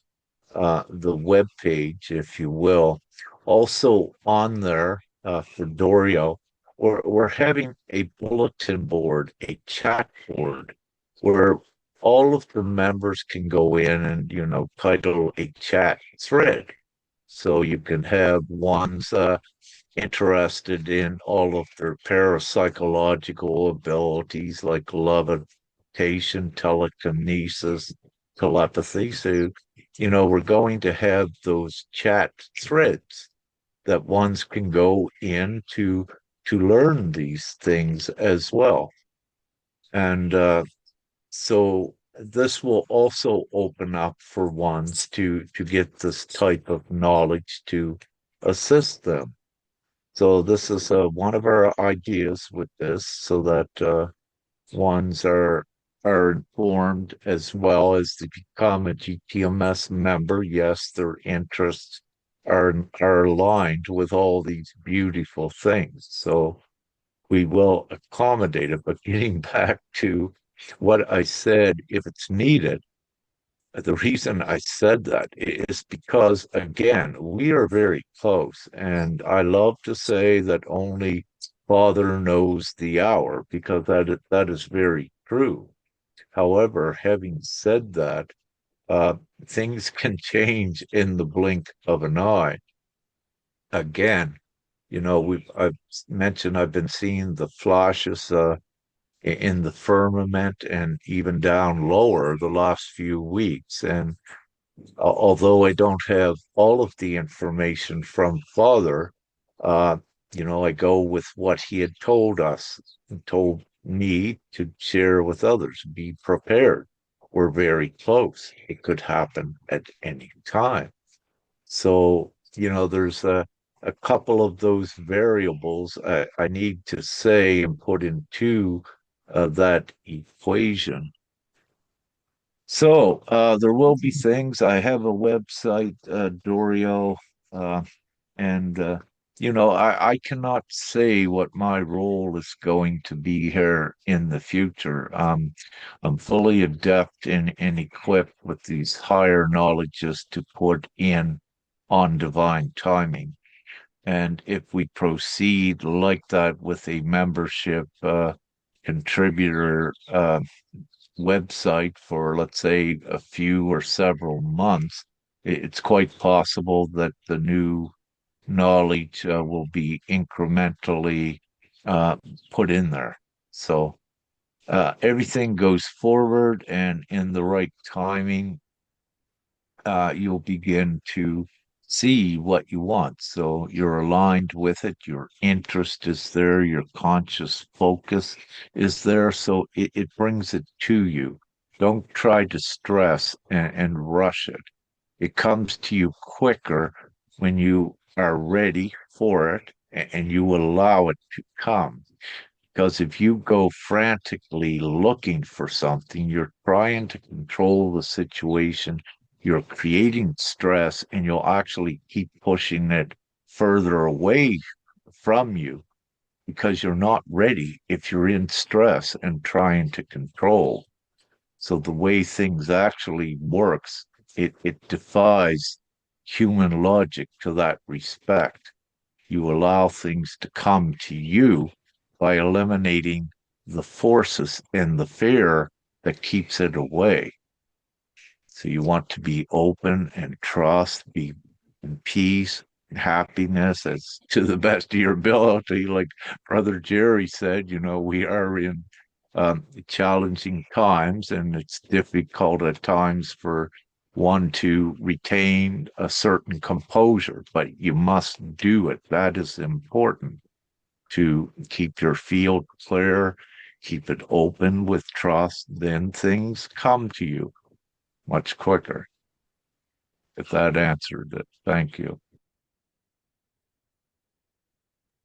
web page, if you will, also on there for Dorio, we're having a bulletin board, a chat board, where all of the members can go in and title a chat thread. So you can have ones interested in all of their parapsychological abilities like levitation, telekinesis, telepathy. So, we're going to have those chat threads that ones can go in to learn these things as well. And so this will also open up for ones to get this type of knowledge to assist them. So this is one of our ideas with this, so that ones are informed as well as to become a GTMS member. Yes, their interests are aligned with all these beautiful things. So we will accommodate it. But getting back to what I said, if it's needed, the reason I said that is because, again, we are very close. And I love to say that only Father knows the hour, because that is very true. However, having said that, things can change in the blink of an eye. Again, I've mentioned I've been seeing the flashes in the firmament and even down lower the last few weeks. And although I don't have all of the information from Father, uh, I go with what he had told us and told me to share with others. Be prepared. We're very close. It could happen at any time. So, there's a couple of those variables I need to say and put into that equation. So there will be things. I have a website, Dorio, uh, and I cannot say what my role is going to be here in the future. I'm fully adept and equipped with these higher knowledges to put in on divine timing. And if we proceed like that with a membership contributor website for, let's say, a few or several months, it's quite possible that the new knowledge will be incrementally uh, put in there. So everything goes forward, and in the right timing, you'll begin to see what you want. So you're aligned with it, your interest is there, your conscious focus is there. So it brings it to you. Don't try to stress and rush it. It comes to you quicker when you are ready for it and you allow it to come. Because if you go frantically looking for something, you're trying to control the situation, you're creating stress, and you'll actually keep pushing it further away from you because you're not ready if you're in stress and trying to control. So the way things actually works, it defies human logic to that respect. You allow things to come to you by eliminating the forces and the fear that keeps it away. So you want to be open and trust, be in peace and happiness as to the best of your ability. Like Brother Jerry said, we are in challenging times, and it's difficult at times for one to retain a certain composure, but you must do it. That is important to keep your field clear, keep it open with trust, then things come to you much quicker. If that answered it, thank you.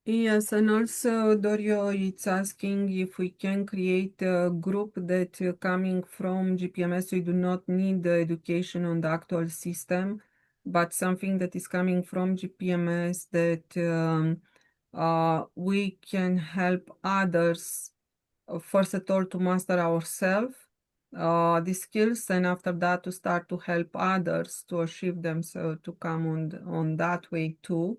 Yes, and also Dorio is asking if we can create a group that coming from GPMS, we do not need the education on the actual system, but something that is coming from GPMS that we can help others, first of all, to master ourselves, the skills, and after that to start to help others to achieve themselves, to come on that way too.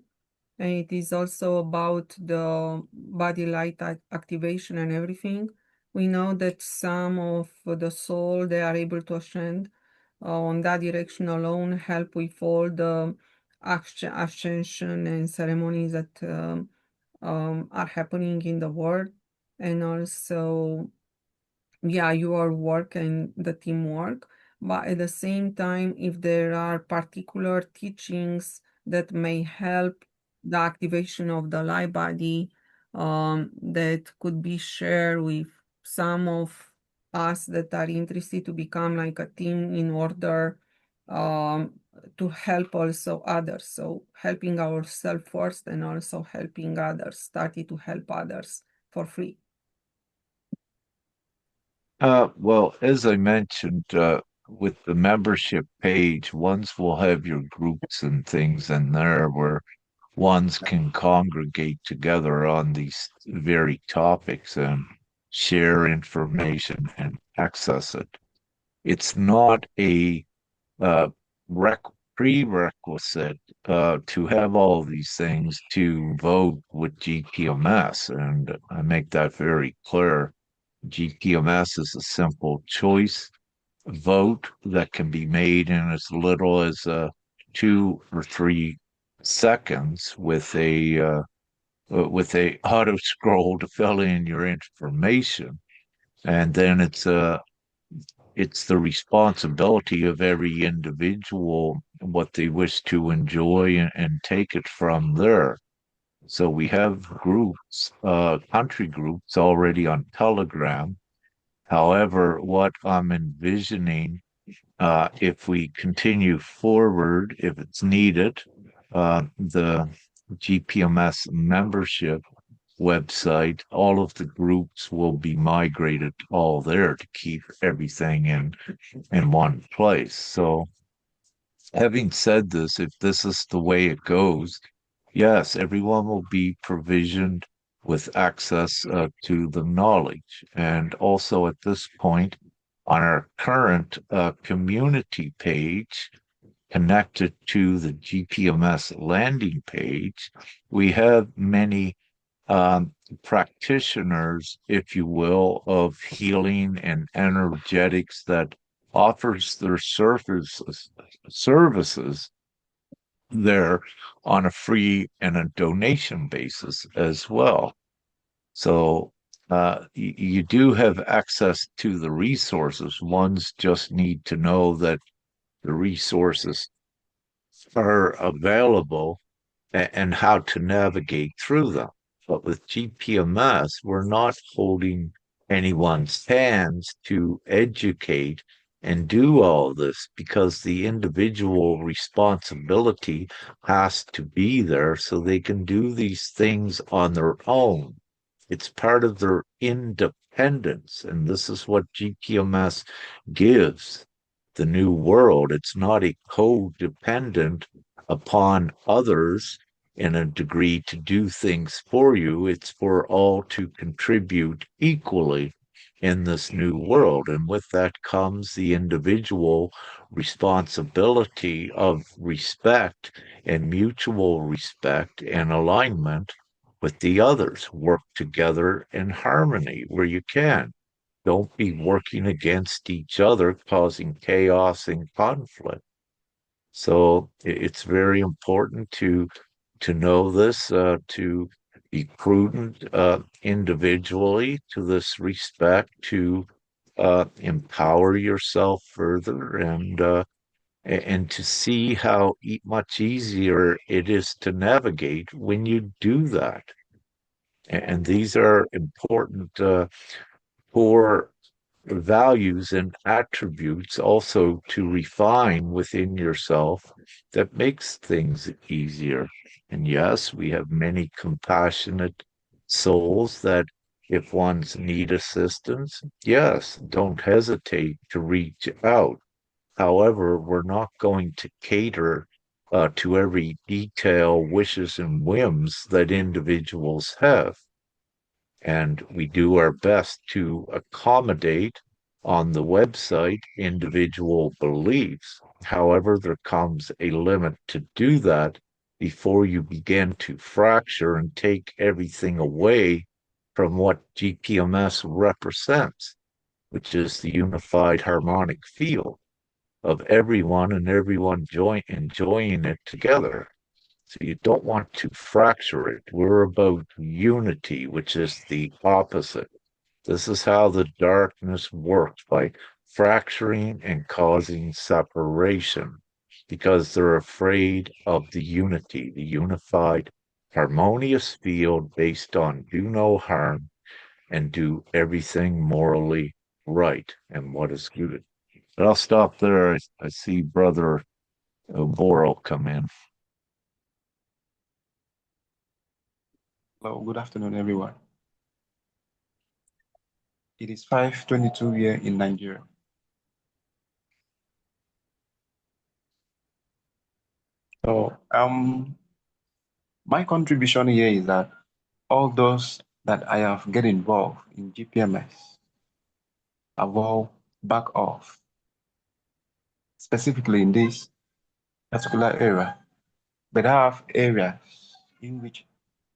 And it is also about the body light activation and everything. We know that some of the soul, they are able to ascend on that direction alone, help with all the ascension and ceremonies that are happening in the world. And also, yeah, your work and the teamwork. But at the same time, if there are particular teachings that may help the activation of the light body, that could be shared with some of us that are interested to become like a team in order um, to help also others. So helping ourselves first and also helping others, starting to help others for free. Well, as I mentioned, with the membership page, ones will have your groups and things in there where ones can congregate together on these very topics and share information and access it. It's not a uh, rec prerequisite to have all these things to vote with GPMS, and I make that very clear. GPMS is a simple choice vote that can be made in as little as 2 or 3 seconds with a auto scroll to fill in your information, and then it's the responsibility of every individual what they wish to enjoy and take it from there. So we have groups, country groups already on Telegram. However, what I'm envisioning, if we continue forward, if it's needed, the GPMS membership website, all of the groups will be migrated all there to keep everything in one place. So having said this, if this is the way it goes, yes, everyone will be provisioned with access to the knowledge. And also at this point, on our current community page, connected to the GPMS landing page, we have many practitioners, if you will, of healing and energetics that offers their services there on a free and a donation basis as well. So you do have access to the resources. Ones just need to know that the resources are available and how to navigate through them. But with GPMS, we're not holding anyone's hands to educate and do all this because the individual responsibility has to be there so they can do these things on their own. It's part of their independence. And this is what GPMS gives the new world. It's not a codependent upon others in a degree to do things for you. It's for all to contribute equally in this new world. And with that comes the individual responsibility of respect and mutual respect and alignment with the others. Work together in harmony where you can. Don't be working against each other, causing chaos and conflict. So it's very important to know this, to be prudent individually to this respect, to empower yourself further, and to see how much easier it is to navigate when you do that. And these are important core values and attributes also to refine within yourself that makes things easier. And yes, we have many compassionate souls that if ones need assistance, yes, don't hesitate to reach out. However, we're not going to cater to every detail, wishes, and whims that individuals have. And we do our best to accommodate on the website individual beliefs. However, there comes a limit to do that before you begin to fracture and take everything away from what GPMS represents, which is the unified harmonic field of everyone and everyone enjoying it together. So you don't want to fracture it. We're about unity, which is the opposite. This is how the darkness works by fracturing and causing separation because they're afraid of the unity, the unified, harmonious field based on do no harm and do everything morally right and what is good. But I'll stop there. I see Brother Boral come in. Hello, good afternoon, everyone. It is 5:22 here in Nigeria. So, my contribution here is that all those that I have get involved in GPMS have all back off, specifically in this particular area. But I have areas in which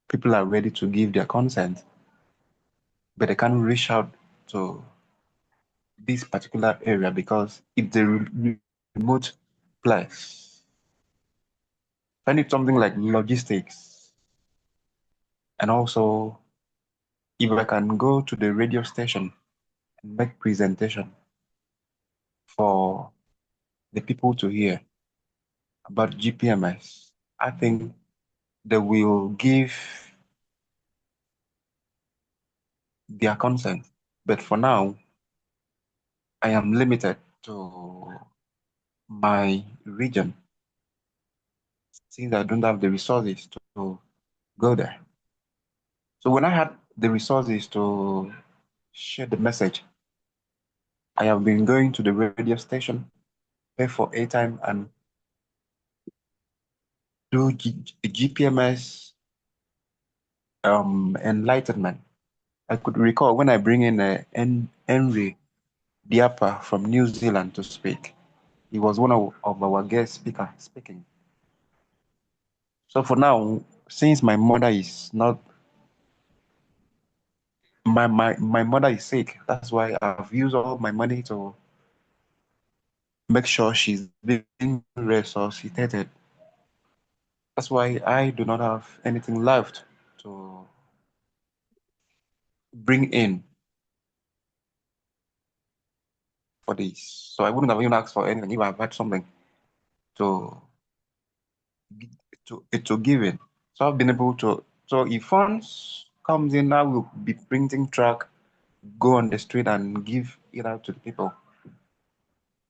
people are ready to give their consent, but they can't reach out to this particular area because it's a remote place. I need something like logistics. And also, if I can go to the radio station and make presentation for the people to hear about GPMS, I think they will give their consent. But for now, I am limited to my region since I don't have the resources to go there. So when I had the resources to share the message, I have been going to the radio station, pay for airtime, and do GPMS enlightenment. I could recall when I bring in Henry Diapa from New Zealand to speak. He was one of our guest speakers speaking. So for now, since my mother is not my mother is sick, that's why I've used all my money to make sure she's being resuscitated. That's why I do not have anything left to bring in for this. So I wouldn't have even asked for anything if I've had something to to give in. So I've been able to. So if funds comes in, I will be printing track, go on the street and give it out to the people.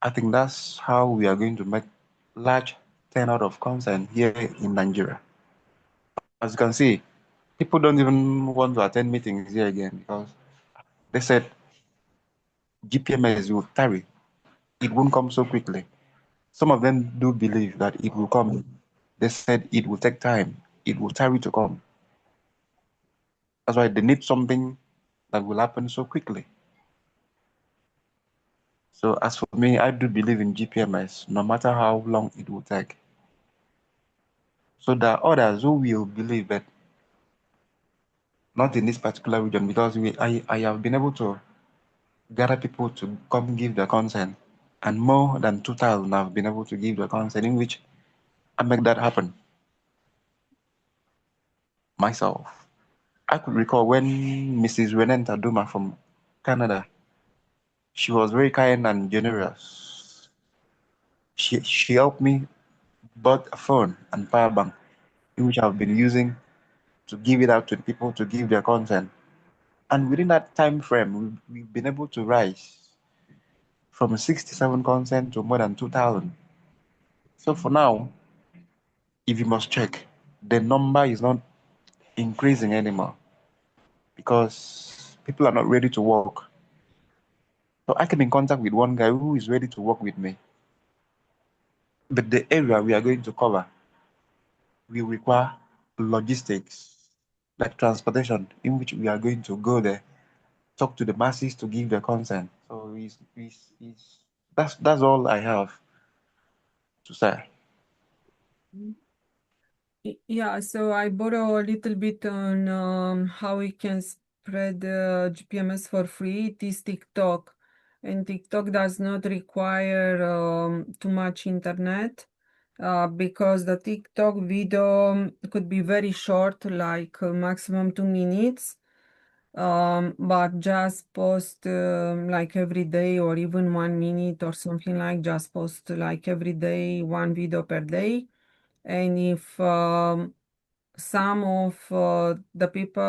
I think that's how we are going to make large turnout of consent here in Nigeria. As you can see, people don't even want to attend meetings here again because they said GPMS will tarry. It won't come so quickly. Some of them do believe that it will come. They said it will take time. It will tarry to come. That's why they need something that will happen so quickly. So as for me, I do believe in GPMS, no matter how long it will take. So there are others who will believe that not in this particular region because I have been able to gather people to come give their consent, and more than 2,000 have been able to give their consent, in which I make that happen myself. I could recall when Mrs. Renenta Duma from Canada, she was very kind and generous. She helped me bought a phone and power bank, in which I've been using to give it out to the people to give their consent. And within that time frame, we've been able to rise from 67 consent to more than 2,000. So for now, if you must check, the number is not increasing anymore because people are not ready to work. So I came in contact with one guy who is ready to work with me. But the area we are going to cover will require logistics, like transportation, in which we are going to go there, talk to the masses to give their consent. So that's all I have to say. Yeah, so I borrow a little bit on how we can spread GPMS for free. It is TikTok, and TikTok does not require too much internet because the TikTok video could be very short, like maximum 2 minutes. But just post like every day or even 1 minute or something, like just post like every day one video per day. And if some of the people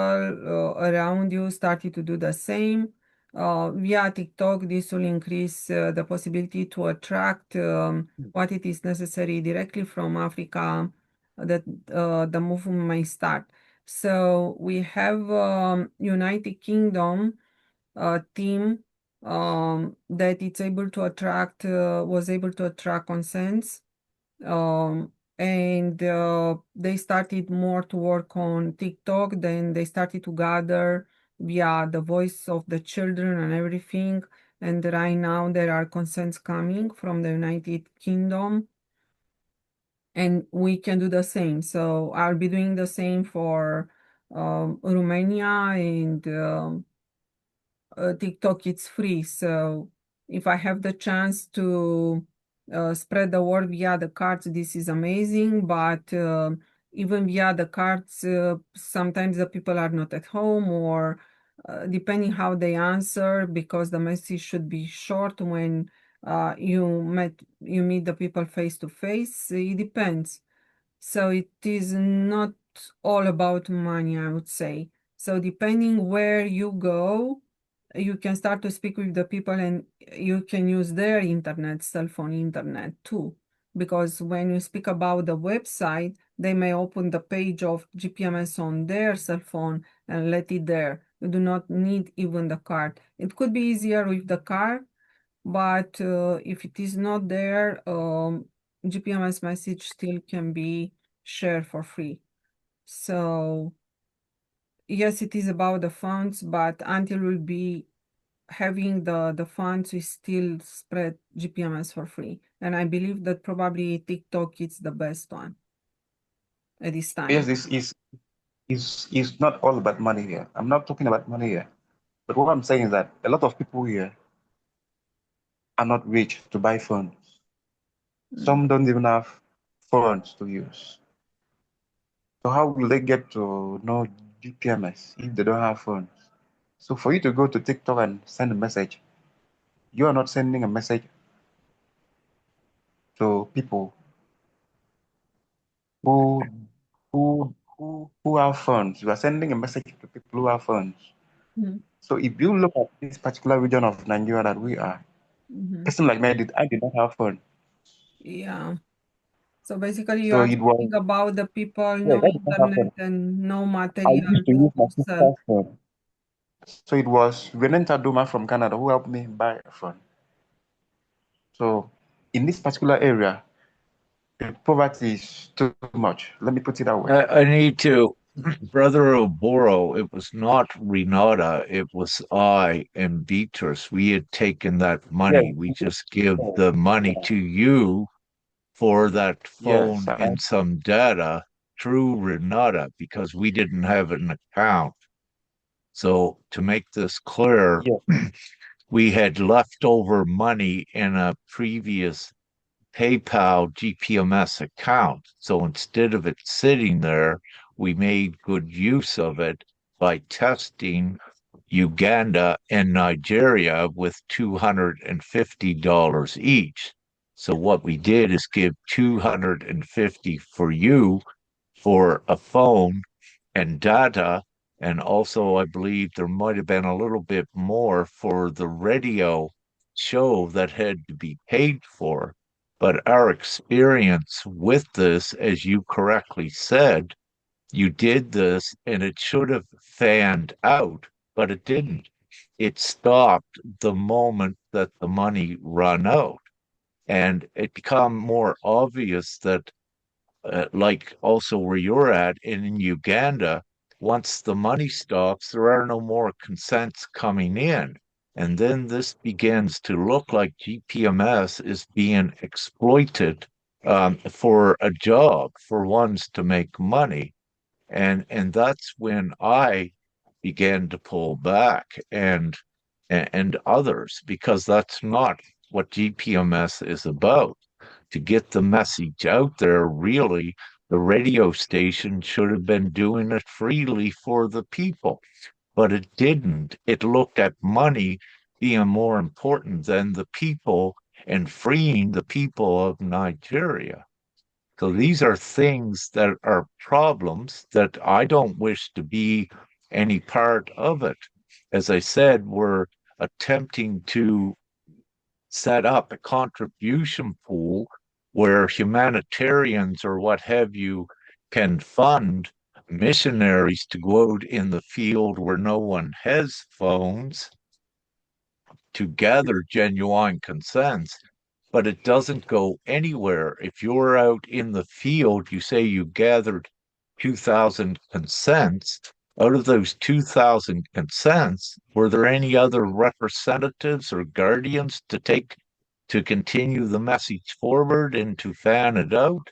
around you started to do the same via TikTok, this will increase the possibility to attract what it is necessary directly from Africa that the movement may start. So we have United Kingdom team that it's able to attract was able to attract consents, um, and they started more to work on TikTok. Then they started to gather via the voice of the children and everything. And right now there are consents coming from the United Kingdom, and we can do the same. So I'll be doing the same for Romania, and TikTok, it's free. So if I have the chance to spread the word via the cards, this is amazing. But even via the cards, sometimes the people are not at home, or depending how they answer, because the message should be short when you meet the people face to face. It depends. So it is not all about money, I would say. So depending where you go, you can start to speak with the people, and you can use their internet, cell phone internet too. Because when you speak about the website, they may open the page of GPMS on their cell phone and let it there. You do not need even the card. It could be easier with the card, but if it is not there, GPMS message still can be shared for free. So yes, it is about the funds, but until we'll be having the funds, we still spread GPMS for free. And I believe that probably TikTok is the best one at this Yes, time. this is not all about money here. I'm not talking about money here. But what I'm saying is that a lot of people here are not rich to buy phones. Mm. Some don't even have phones to use. So how will they get to know GPMS if they don't have phones? So for you to go to TikTok and send a message, you are not sending a message to people who who have phones. You are sending a message to people who have phones. Mm. So if you look at this particular region of Nigeria that we are, Mhm. person like me, I did not have phone. Yeah. So basically, you So are it was, talking about the people yes, no I did not have internet phone. and no I material used to use my to sell. sister's phone. So it was Venenta Duma from Canada who helped me buy a phone. So in this particular area, the poverty is too much. Let me put it that way. I need to, Brother Oboro, it was not Renata, it was I and Beatrice. We had taken that Yes, money. We just give yes, the money yes, to you for that yes. phone and some data through Renata because we didn't have an account. So to make this clear, Yes, we had leftover money in a previous PayPal GPMS account. So instead of it sitting there, we made good use of it by testing Uganda and Nigeria with $250 each. So what we did is give 250 for you for a phone and data. And also, I believe there might have been a little bit more for the radio show that had to be paid for. But our experience with this, as you correctly said, you did this and it should have fanned out, but it didn't. It stopped the moment that the money ran out. And it became more obvious that like also where you're at in Uganda, once the money stops, there are no more consents coming in. And then this begins to look like GPMS is being exploited for a job, for ones to make money. And that's when I began to pull back and others, because that's not what GPMS is about to get the message out there. Really, the radio station should have been doing it freely for the people, but it didn't. It looked at money being more important than the people and freeing the people of Nigeria. So these are things that are problems that I don't wish to be any part of it. As I said, we're attempting to set up a contribution pool where humanitarians or what have you can fund missionaries to go out in the field where no one has phones to gather genuine consents, but it doesn't go anywhere. If you're out in the field, you say you gathered 2,000 consents. Out of those 2,000 consents, were there any other representatives or guardians to take to continue the message forward and to fan it out?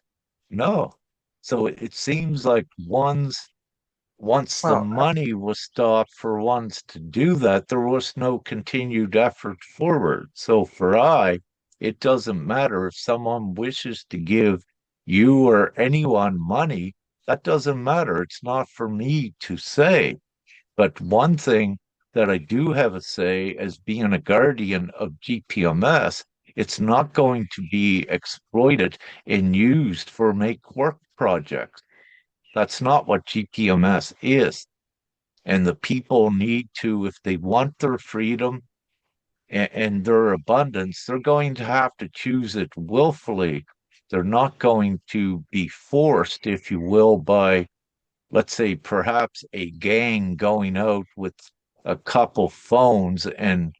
No. So it seems like once the well, money was stopped for ones to do that, there was no continued effort forward. So for it doesn't matter if someone wishes to give you or anyone money, that doesn't matter. It's not for me to say. But one thing that I do have a say as being a guardian of GPMS, it's not going to be exploited and used for make work projects. That's not what GPMS is. And the people need to, if they want their freedom and their abundance, they're going to have to choose it willfully. They're not going to be forced, if you will, by, let's say, perhaps a gang going out with a couple phones and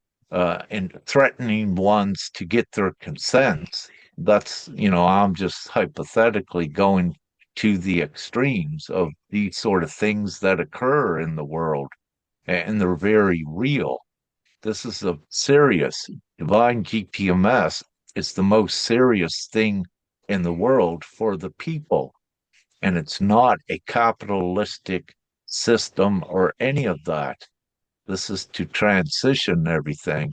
threatening ones to get their consents. That's, I'm just hypothetically going to the extremes of these sort of things that occur in the world, and they're very real. This is a serious. Divine GPMS is the most serious thing in the world for the people. And it's not a capitalistic system or any of that. This is to transition everything.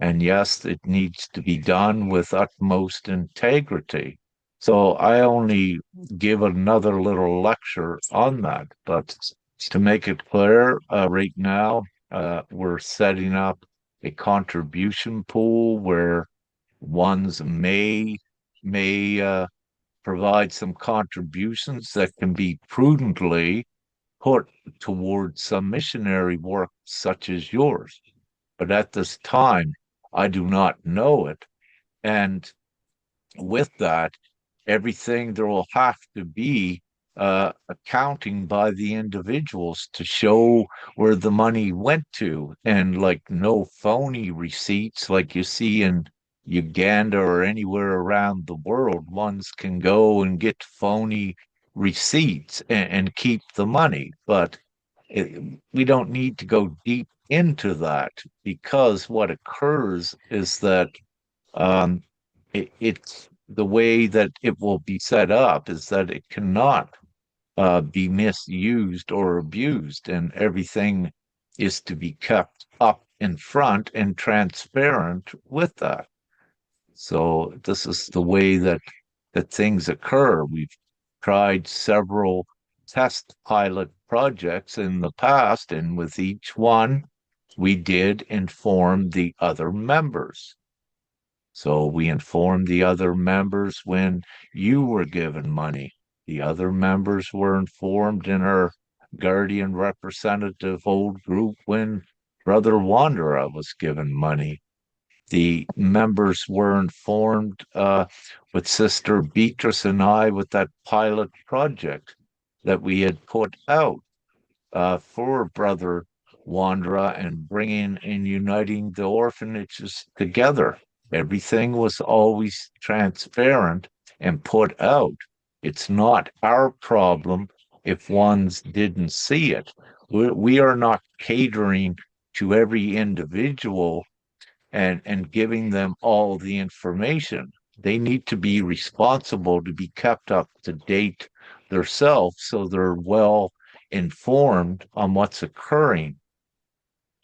And yes, it needs to be done with utmost integrity. So I only give another little lecture on that. But to make it clear, right now, we're setting up a contribution pool where ones may provide some contributions that can be prudently put towards some missionary work such as yours. But at this time, I do not know it. And with that, everything there will have to be accounting by the individuals to show where the money went to, and like no phony receipts like you see in Uganda or anywhere around the world. Ones can go and get phony receipts and keep the money, but we don't need to go deep into that, because what occurs is that um, it's the way that it will be set up is that it cannot be misused or abused, and everything is to be kept up in front and transparent with that. So this is the way that things occur. We've tried several test pilot projects in the past, and with each one, we did inform the other members. So we informed the other members when you were given money. The other members were informed in our guardian representative old group when Brother Wanderer was given money. The members were informed with Sister Beatrice and I with that pilot project that we had put out for Brother Wanderer and bringing and uniting the orphanages together. Everything was always transparent and put out. It's not our problem if ones didn't see it. We are not catering to every individual and giving them all the information. They need to be responsible to be kept up to date themselves so they're well informed on what's occurring.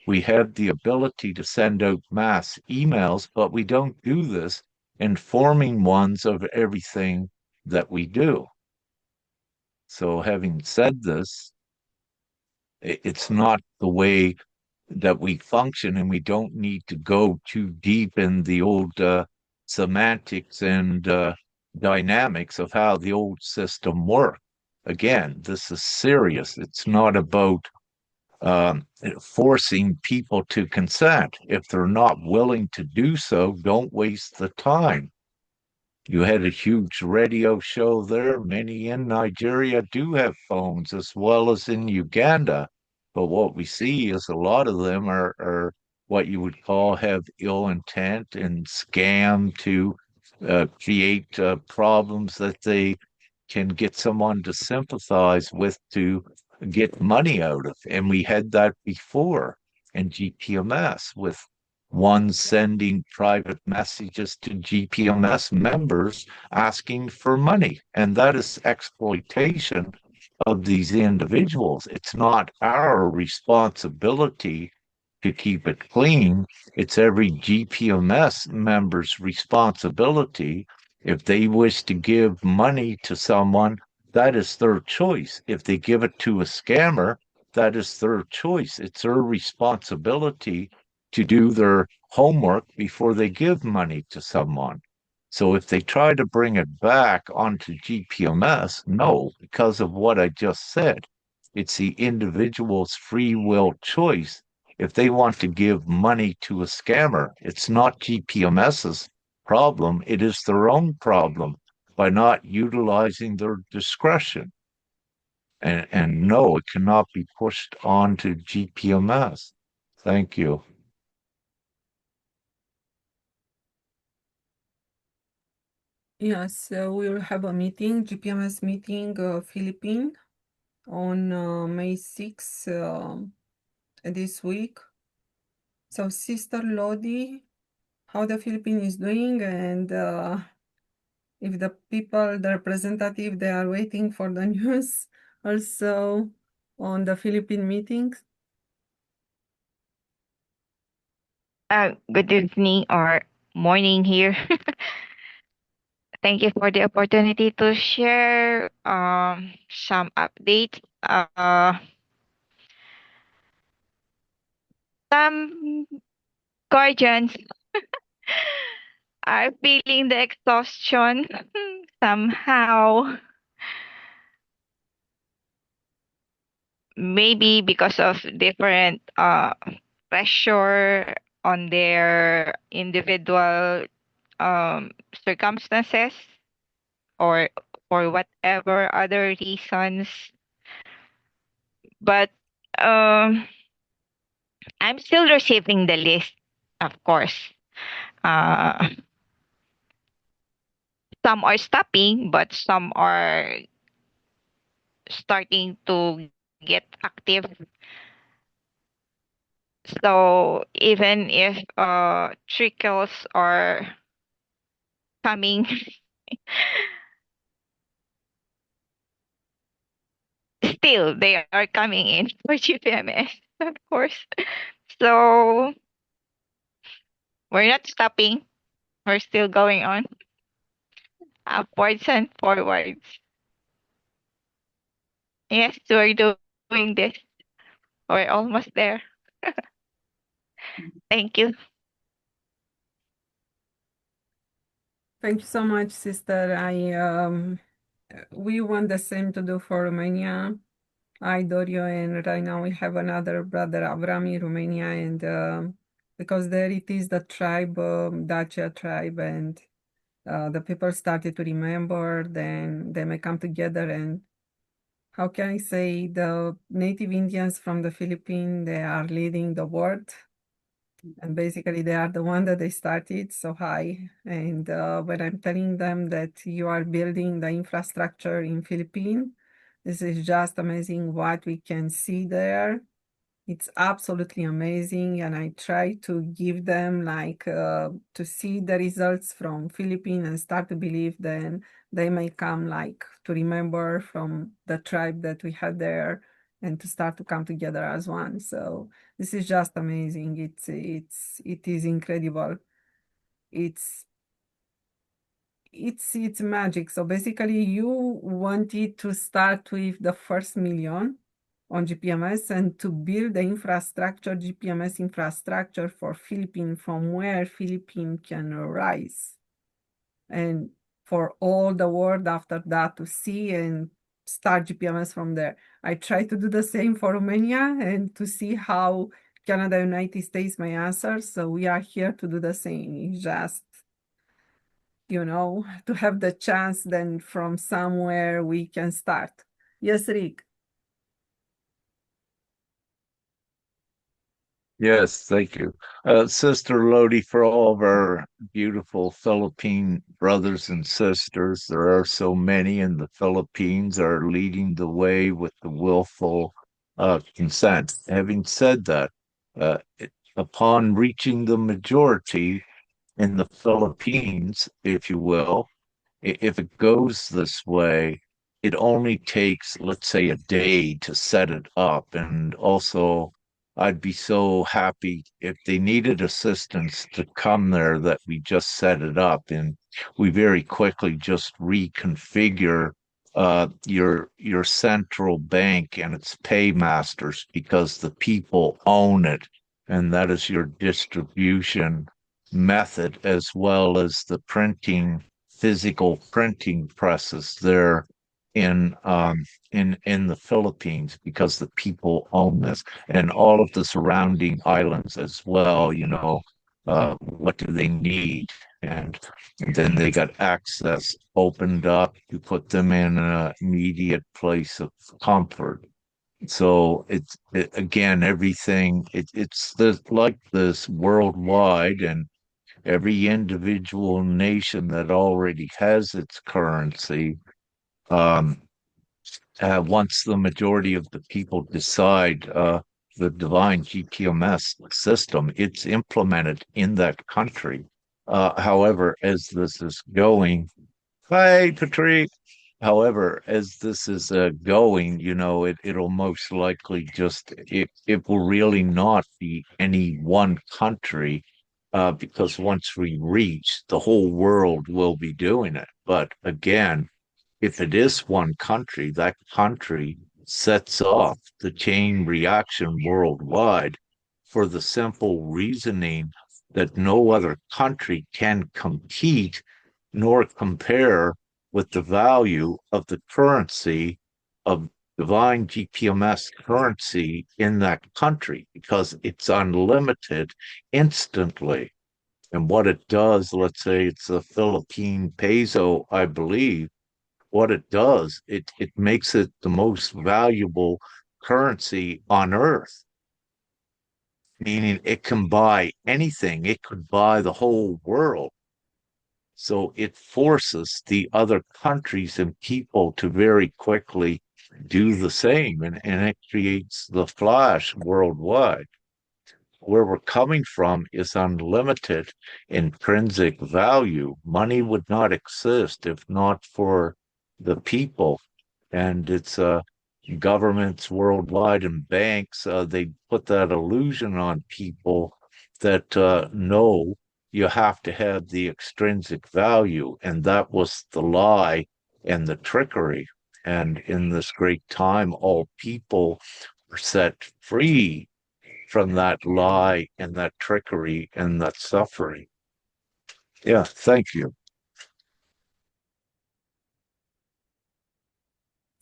We have the ability to send out mass emails, but we don't do this informing ones of everything that we do. So having said this, it's not the way that we function, and we don't need to go too deep in the old semantics and dynamics of how the old system worked. Again, this is serious. It's not about forcing people to consent. If they're not willing to do so, don't waste the time. You had a huge radio show there. Many in Nigeria do have phones, as well as in Uganda. But what we see is a lot of them are what you would call have ill intent and scam to create problems that they can get someone to sympathize with to get money out of. And we had that before in GPMS with one sending private messages to GPMS members asking for money. And that is exploitation of these individuals. It's not our responsibility to keep it clean. It's every GPMS member's responsibility. If they wish to give money to someone, that is their choice. If they give it to a scammer, that is their choice. It's their responsibility to do their homework before they give money to someone. So if they try to bring it back onto GPMS, no, because of what I just said. It's the individual's free will choice. If they want to give money to a scammer, it's not GPMS's problem, it is their own problem. by not utilizing their discretion. And no, it cannot be pushed on to GPMS. Thank you. Yes, we will have a meeting, GPMS meeting, Philippine, on May 6th this week. So, Sister Lodi, how the Philippines is doing, and if the people, the representative, they are waiting for the news also on the Philippine meetings. Good evening or morning here. Thank you for the opportunity to share some updates. Some guardians are feeling the exhaustion somehow, maybe because of different pressure on their individual circumstances or for whatever other reasons. But um, I'm still receiving the list, of course. Uh, some are stopping, but some are starting to get active. So even if trickles are coming, still they are coming in for GPMS, of course. So we're not stopping. We're still going on upwards and forwards. Yes, we're doing this. We're almost there. Thank you. Thank you so much, sister. We want the same to do for Romania. I, Dorio, and right now we have another brother, Avrami, Romania, and because there it is the tribe, Dacia tribe, and the people started to remember, then they may come together and how can I say, the native Indians from the Philippines, they are leading the world. And basically, they are the one that they started so high. And when I'm telling them that you are building the infrastructure in Philippines, this is just amazing what we can see there. It's absolutely amazing, and I try to give them like to see the results from Philippines and start to believe. Then they may come like to remember from the tribe that we had there and to start to come together as one. So this is just amazing. It is incredible. It's it's magic. So basically, you wanted to start with the first million on GPMS and to build the infrastructure, GPMS infrastructure for Philippines, from where Philippines can rise, and for all the world after that to see and start GPMS from there. I try to do the same for Romania and to see how Canada, United States may answer. So we are here to do the same. It's just, to have the chance, then from somewhere we can start. Yes, Rick. Yes, thank you. Sister Lodi, for all of our beautiful Philippine brothers and sisters, there are so many in the Philippines are leading the way with the willful consent. Having said that, upon reaching the majority in the Philippines, if you will, if it goes this way, it only takes, let's say, a day to set it up. And also, I'd be so happy if they needed assistance to come there that we just set it up and we very quickly just reconfigure your central bank and its paymasters because the people own it, and that is your distribution method as well as the physical printing presses there in in the Philippines because the people own this, and all of the surrounding islands as well. What do they need? And then they got access opened up. You put them in an immediate place of comfort. So again, everything, it's like this worldwide, and every individual nation that already has its currency, um, once the majority of the people decide the divine GPMS system, it's implemented in that country. However, as this is going, hi, Patrick. However, as this is going, it'll most likely it will really not be any one country, because once we reach, the whole world will be doing it. But again, if it is one country, that country sets off the chain reaction worldwide for the simple reasoning that no other country can compete nor compare with the value of the currency of divine GPMS currency in that country, because it's unlimited instantly. And what it does, let's say it's a Philippine peso, I believe, what it does, it makes it the most valuable currency on earth, meaning it can buy anything. It could buy the whole world. So it forces the other countries and people to very quickly do the same, and it creates the flash worldwide. Where we're coming from is unlimited intrinsic value. Money would not exist if not for the people. And it's governments worldwide and banks, they put that illusion on people that no, you have to have the extrinsic value. And that was the lie and the trickery. And in this great time, all people are set free from that lie and that trickery and that suffering. Yeah, thank you.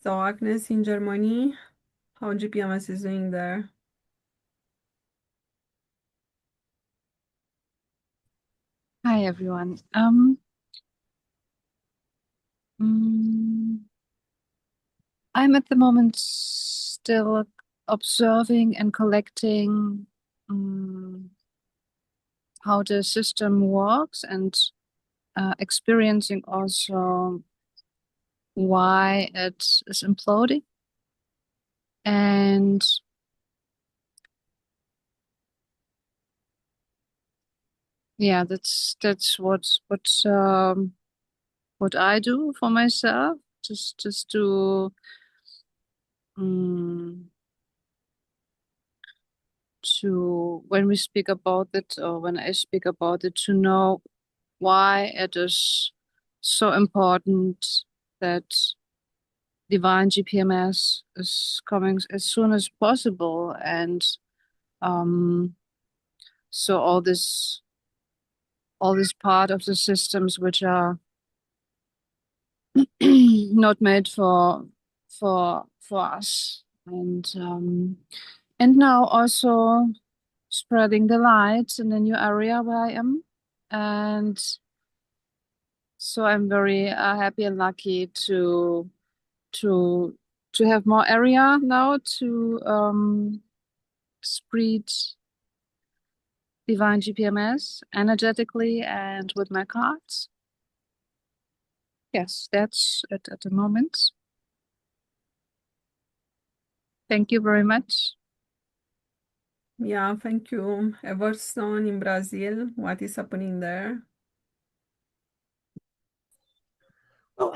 So Agnes in Germany, how GPMS is doing there? Hi, everyone. I'm at the moment still observing and collecting how the system works, and experiencing also why it is imploding. And yeah, that's what I do for myself, just to when we speak about it, or when I speak about it, to know why it is so important that divine GPMS is coming as soon as possible. And so all this part of the systems which are not made for us, and now also spreading the light in the new area where I am. And so I'm very happy and lucky to have more area now to spread divine GPMS energetically and with my cards. Yes, that's it at the moment. Thank you very much. Yeah, thank you. Everson in Brazil, what is happening there? Well,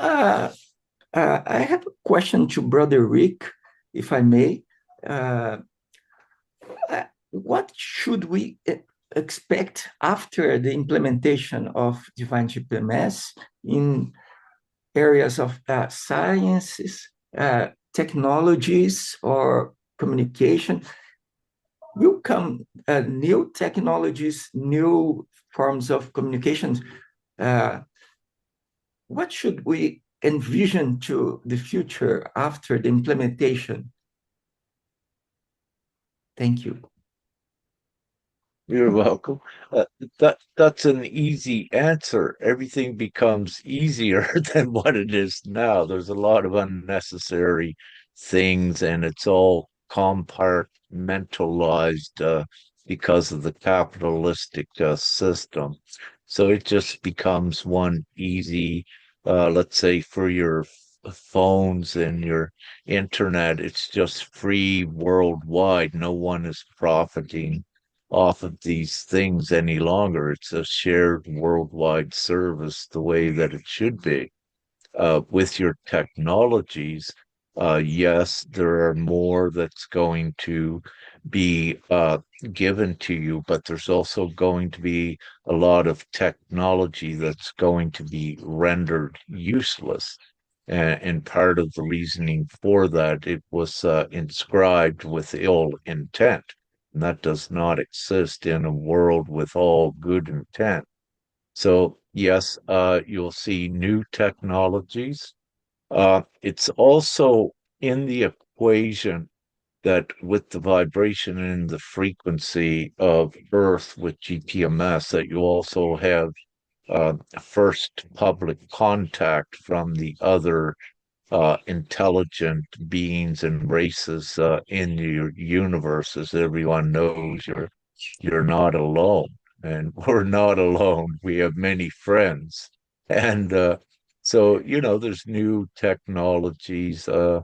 I have a question to Brother Rick, if I may. What should we expect after the implementation of Divine GPMS in areas of sciences, technologies, or communication? Will come new technologies, new forms of communication. What should we envision to the future after the implementation? Thank you. You're welcome. Uh, that's an easy answer. Everything becomes easier than what it is now. There's a lot of unnecessary things, and it's all compartmentalized because of the capitalistic system. So it just becomes one easy, let's say, for your phones and your internet, it's just free worldwide. No one is profiting off of these things any longer. It's a shared worldwide service the way that it should be. With your technologies, yes, there are more that's going to be given to you, but there's also going to be a lot of technology that's going to be rendered useless. And part of the reasoning for that, it was inscribed with ill intent. And that does not exist in a world with all good intent. So, yes, you'll see new technologies. It's also in the equation that with the vibration and the frequency of Earth with GPMS, that you also have first public contact from the other intelligent beings and races in your universe. As everyone knows, you're not alone, and we're not alone. We have many friends, and so there's new technologies that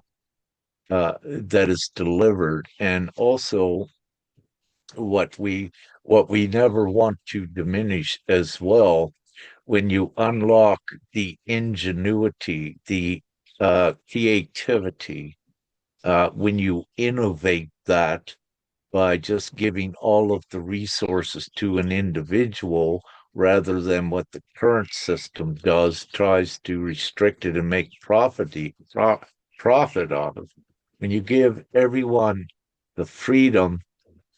is delivered, and also what we what we never want to diminish as well when you unlock the ingenuity, the creativity, when you innovate that by just giving all of the resources to an individual rather than what the current system does, tries to restrict it and make profit out of it. When you give everyone the freedom,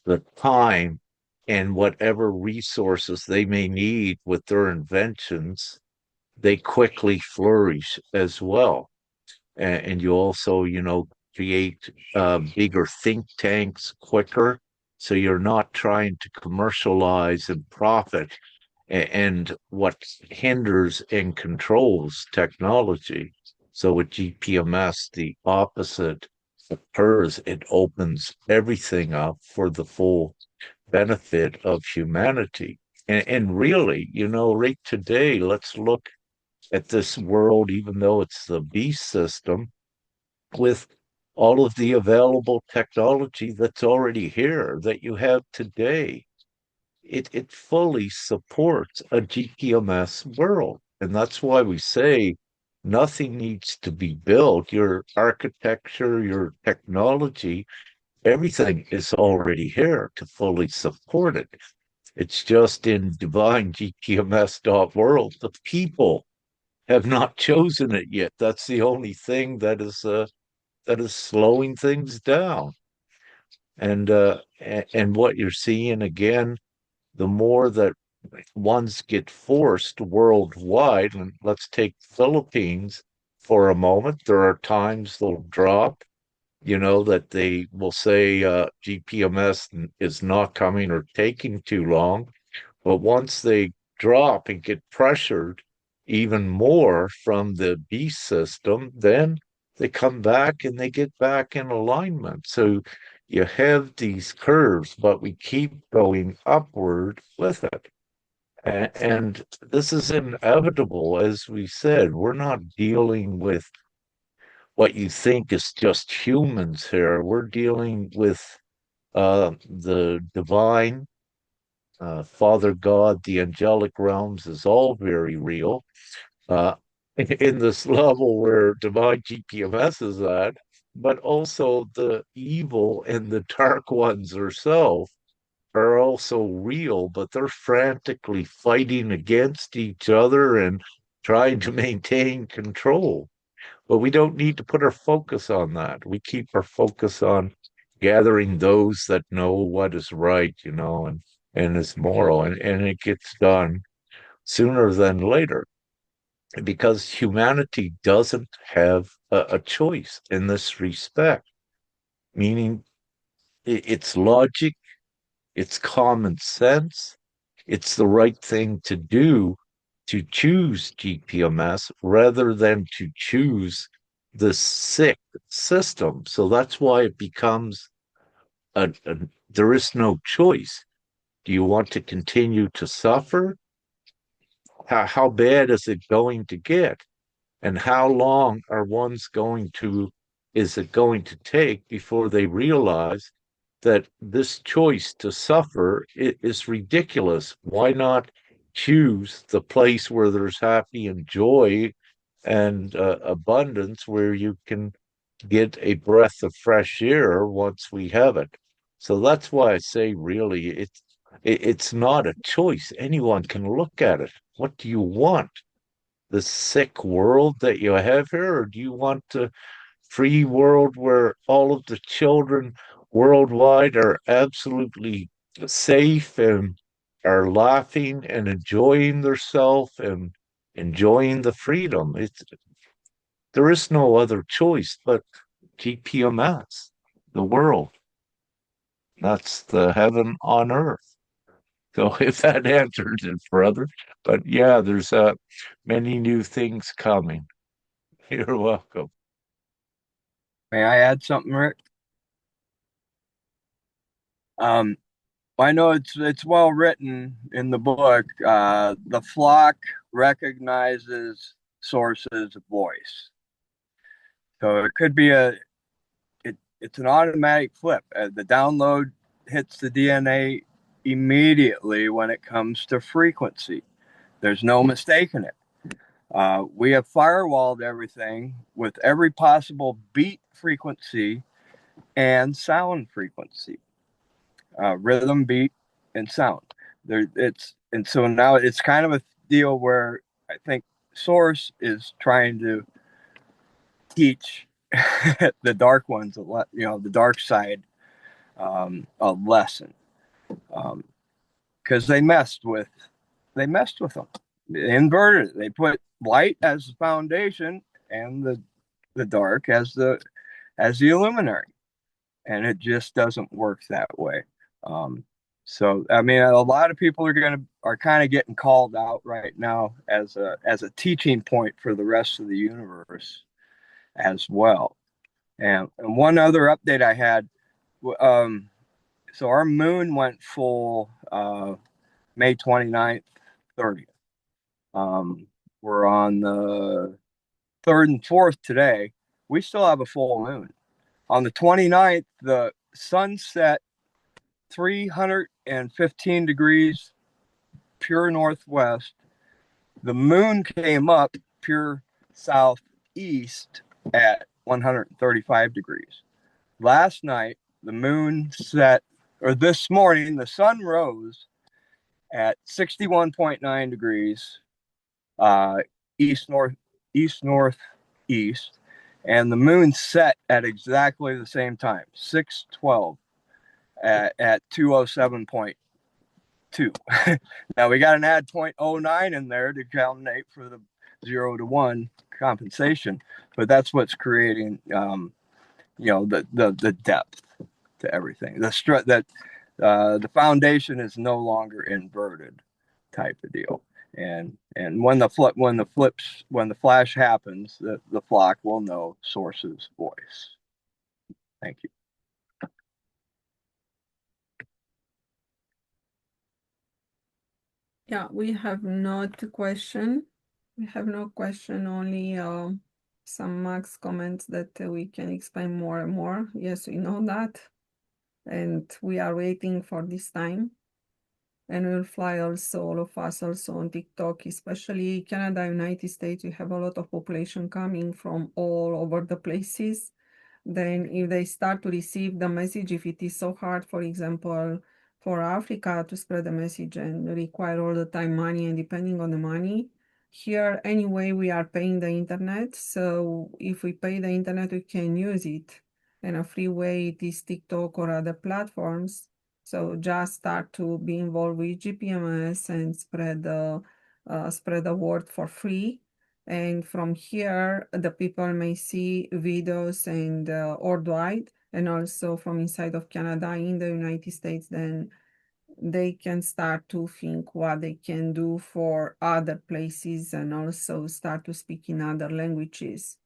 the time, and whatever resources they may need with their inventions, they quickly flourish as well. And you also, create bigger think tanks quicker. So you're not trying to commercialize and profit. And what hinders and controls technology. So with GPMS, the opposite occurs. It opens everything up for the full benefit of humanity. And really, right today, let's look at this world, even though it's the beast system, with all of the available technology that's already here that you have today. It fully supports a GPMS world. And that's why we say nothing needs to be built. Your architecture, your technology, everything is already here to fully support it. It's just in Divine-gpms.world. The people have not chosen it yet. That's the only thing that is slowing things down. And what you're seeing again, the more that ones get forced worldwide, and let's take Philippines for a moment. There are times they'll drop, that they will say GPMS is not coming or taking too long. But once they drop and get pressured even more from the beast system, then they come back and they get back in alignment. So you have these curves, but we keep going upward with it. And this is inevitable. As we said, we're not dealing with what you think is just humans here. We're dealing with the divine, Father God, the angelic realms is all very real. Uh, in this level where divine GPMS is at, but also the evil and the dark ones herself are also real, but they're frantically fighting against each other and trying to maintain control. But we don't need to put our focus on that. We keep our focus on gathering those that know what is right, and is moral, and it gets done sooner than later because humanity doesn't have a choice in this respect, meaning it's logic It's common sense. It's the right thing to do to choose GPMS rather than to choose the sick system. So that's why it becomes there is no choice. Do you want to continue to suffer? How bad is it going to get? And how long is it going to take before they realize that this choice to suffer is ridiculous? Why not choose the place where there's happy and joy and abundance, where you can get a breath of fresh air once we have it? So that's why I say, really, it's not a choice. Anyone can look at it. What do you want? The sick world that you have here, or do you want a free world where all of the children worldwide are absolutely safe and are laughing and enjoying themselves and enjoying the freedom? There is no other choice but GPMS, the world. That's the heaven on earth. So if that answers it, brother. But yeah, there's many new things coming. You're welcome. May I add something, Rick? I know it's well written in the book. The flock recognizes sources of voice, so it could be it's an automatic flip. The download hits the DNA immediately when it comes to frequency. There's no mistaking it. We have firewalled everything with every possible beat frequency and sound frequency, rhythm, beat, and sound. And so now it's kind of a deal where I think Source is trying to teach the dark ones, the dark side, a lesson, because they messed with them. They inverted it. They put light as the foundation and the dark as the illuminary, and it just doesn't work that way. So I mean, a lot of people are kind of getting called out right now as a teaching point for the rest of the universe as well. And one other update I had, so our moon went full May 29th, 30th. We're on the 3rd and 4th today. We still have a full moon. On the 29th, the sun set 315 degrees pure northwest. The moon came up pure southeast at 135 degrees. Last night, the moon set, or this morning, the sun rose at 61.9 degrees east northeast, and the moon set at exactly the same time, 6:12 at 207.2. Now we got an add 0.09 in there to calculate for the 0 to 1 compensation, but that's what's creating the depth to everything. The foundation is no longer inverted type of deal. And when the flash happens, the flock will know Source's voice. Thank you. Yeah, we have not question. We have no question, only some Max comments that we can explain more and more. Yes, we know that. And we are waiting for this time. And we'll fly also, all of us also on TikTok, especially Canada, United States. We have a lot of population coming from all over the places. Then if they start to receive the message, if it is so hard, for example, for Africa to spread the message and require all the time money and depending on the money, here anyway we are paying the internet. So if we pay the internet, we can use it. And a free way it is TikTok or other platforms. So just start to be involved with GPMS and spread the word for free. And from here, the people may see videos and worldwide, and also from inside of Canada, in the United States, then they can start to think what they can do for other places and also start to speak in other languages.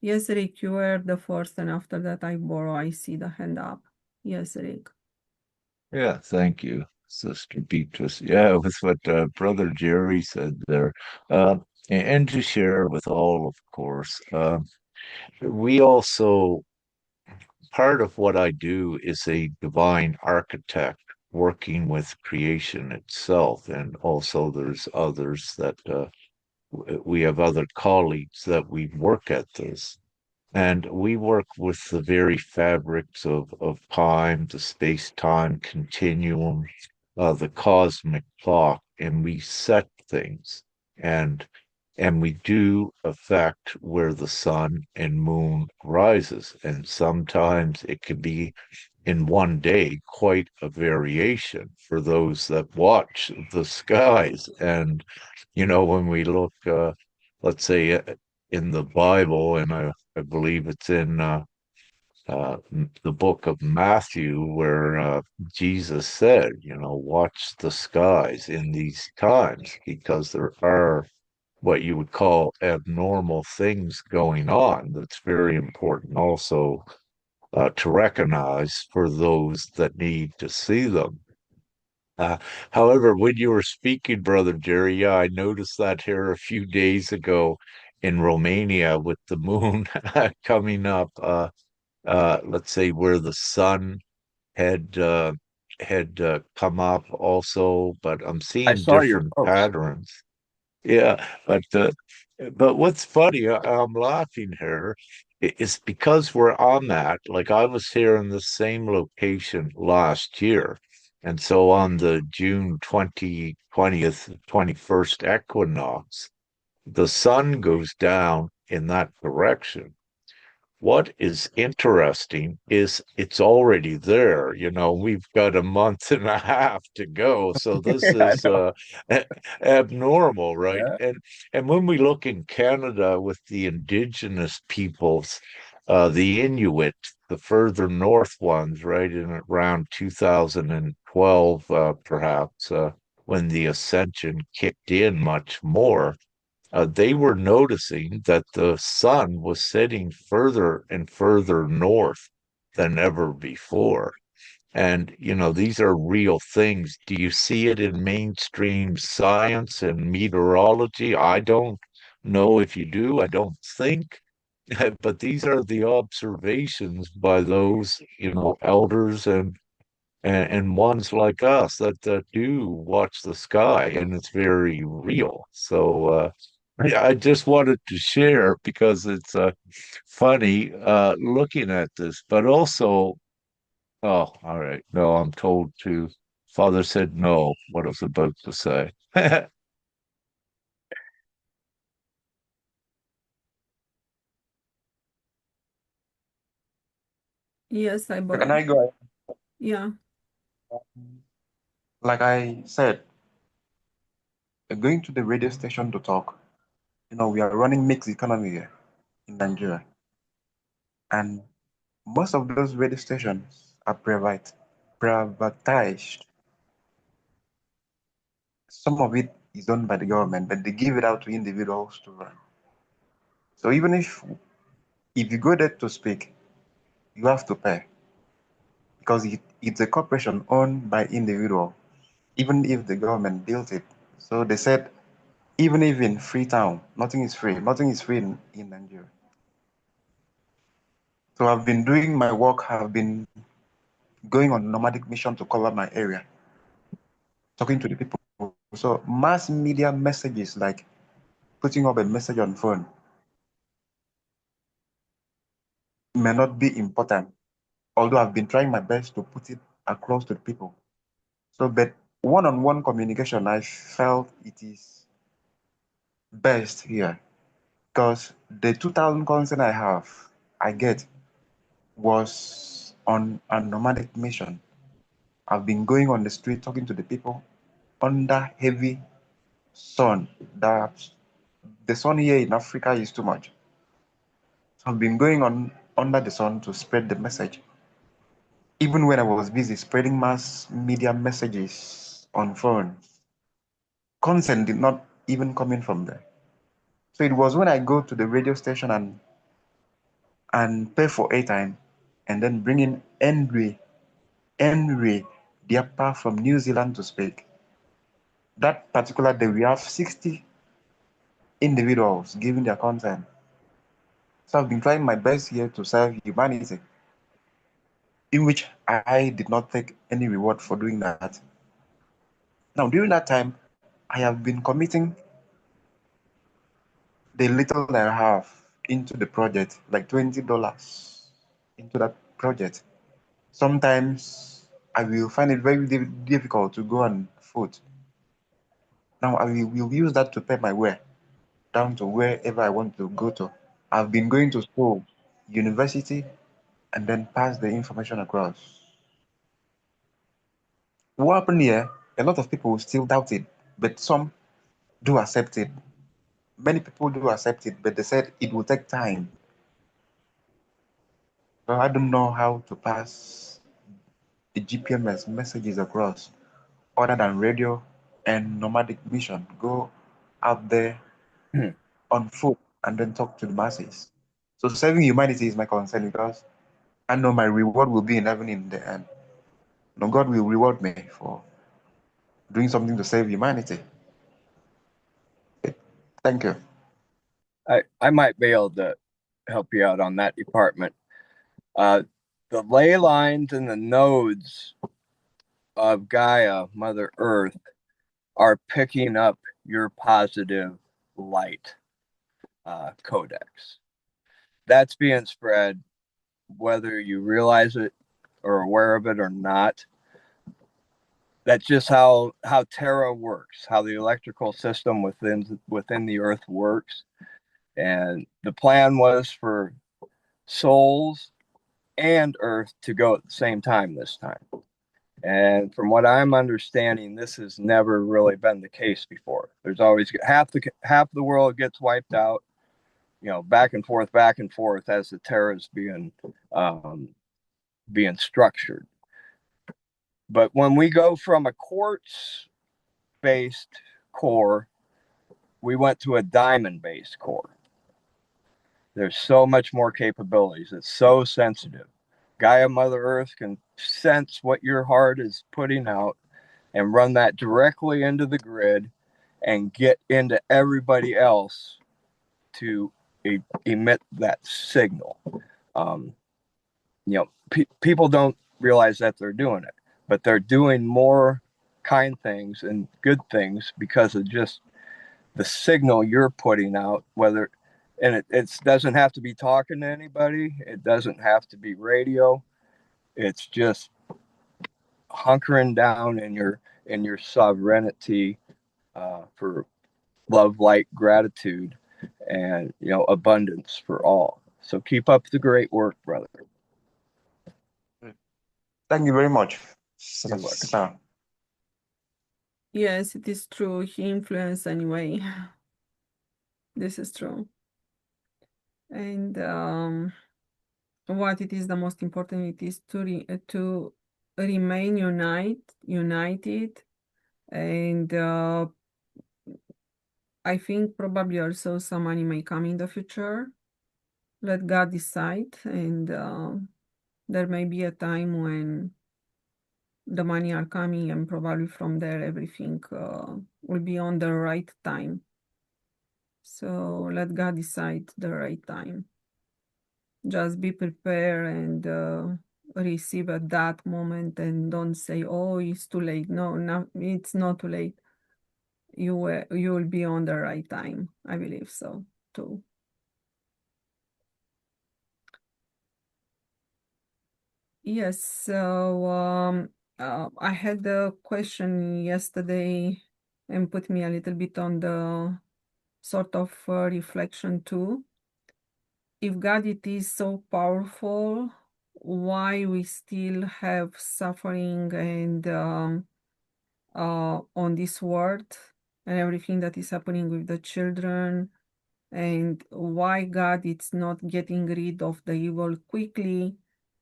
Yes, Rick, you were the first, and after that, I see the hand up. Yes, Rick. Yeah, thank you, Sister Beatrice. Yeah, with what Brother Jerry said there. Uh, and to share with all, of course, we also, part of what I do is a divine architect working with creation itself. And also, there's others that we have other colleagues that we work at this. And we work with the very fabrics of time, the space-time continuum, the cosmic clock, and we set things. And and we do affect where the sun and moon rises. And sometimes it can be in one day quite a variation for those that watch the skies. And when we look, let's say, in the Bible, and I believe it's in the book of Matthew, where Jesus said, watch the skies in these times because there are what you would call abnormal things going on. That's very important also to recognize for those that need to see them. Uh, However, when you were speaking, Brother Jerry, yeah, I noticed that here a few days ago in Romania with the moon coming up. Let's say where the sun had come up also, but I'm I seeing saw your different post. patterns. Yeah, but what's funny, I'm laughing here, is because we're on that. Like I was here in the same location last year, and so on the June 20th, 21st equinox, the sun goes down in that direction. What is interesting is it's already there. We've got a month and a half to go. So this Yeah, I is know. abnormal, right? Yeah. And when we look in Canada with the indigenous peoples, the Inuit, the further north ones, right, in around 2012, perhaps, when the ascension kicked in much more, they were noticing that the sun was setting further and further north than ever before. And, these are real things. Do you see it in mainstream science and meteorology? I don't know if you do. I don't think. But these are the observations by those, elders and ones like us that do watch the sky, and it's very real. So yeah, I just wanted to share because it's funny looking at this, but also, oh, all right, no, I'm told to. Father said no. What I was about to say. Yes, So can I go ahead? yeah. Like I said, going to the radio station to talk, we are running mixed economy here in Nigeria. And most of those radio stations are privatized. Some of it is owned by the government, but they give it out to individuals to run. So even if you go there to speak, you have to pay because it's a corporation owned by individual, even if the government built it. So they said, even if in Freetown, nothing is free. Nothing is free in Nigeria. So I've been doing my work. I've been going on nomadic mission to cover my area, talking to the people. So mass media messages like putting up a message on phone may not be important, although I've been trying my best to put it across to the people. So, but one-on-one communication, I felt it is best here because the 2,000 consent I get was on a nomadic mission. I've been going on the street talking to the people under heavy sun. That the sun here in Africa is too much. So I've been going on under the sun to spread the message. even when I was busy spreading mass media messages on phone, consent did not even come in from there. So it was when I go to the radio station and pay for airtime and then bring in Henry Diapa from New Zealand to speak. That particular day, we have 60 individuals giving their consent. So I've been trying my best here to serve humanity, in which I did not take any reward for doing that. Now, during that time, I have been committing the little that I have into the project, like $20 into that project. Sometimes I will find it very difficult to go on foot. Now I will use that to pay my way down to wherever I want to go to. I've been going to school, university, and then pass the information across. What happened here? A lot of people still doubt it, but some do accept it. Many people do accept it, but they said it will take time. So I don't know how to pass the GPMS messages across other than radio and nomadic mission. Go out there on foot and then talk to the masses. So saving humanity is my concern because I know my reward will be in heaven in the end. No, God will reward me for doing something to save humanity. Thank you. I might be able to help you out on that department. The ley lines and the nodes of Gaia, Mother Earth, are picking up your positive light codex. That's being spread, whether you realize it or aware of it or not. That's just how Terra works, how the electrical system within the Earth works. And the plan was for souls and Earth to go at the same time this time. And from what I'm understanding, this has never really been the case before. There's always half the world gets wiped out, back and forth as the Terra is being structured. But when we go from a quartz-based core, we went to a diamond-based core. There's so much more capabilities. It's so sensitive. Gaia Mother Earth can sense what your heart is putting out and run that directly into the grid and get into everybody else to emit that signal. People don't realize that they're doing it, but they're doing more kind things and good things because of just the signal you're putting out, and it doesn't have to be talking to anybody. It doesn't have to be radio. It's just hunkering down in your sovereignty for love, light, gratitude, and abundance for all. So keep up the great work, brother. Thank you very much. You're welcome. Yes, it is true. He influenced anyway. This is true. And what it is the most important, it is to remain united, and I think probably also some money may come in the future. Let God decide, and there may be a time when the money are coming, and probably from there everything will be on the right time. So let God decide the right time. Just be prepared and receive at that moment, and don't say, oh, it's too late. No, it's not too late. You will be on the right time. I believe so too. Yes, so I had a question yesterday and put me a little bit on the sort of reflection too. If God it is so powerful, why we still have suffering and on this world and everything that is happening with the children, and why God it's not getting rid of the evil quickly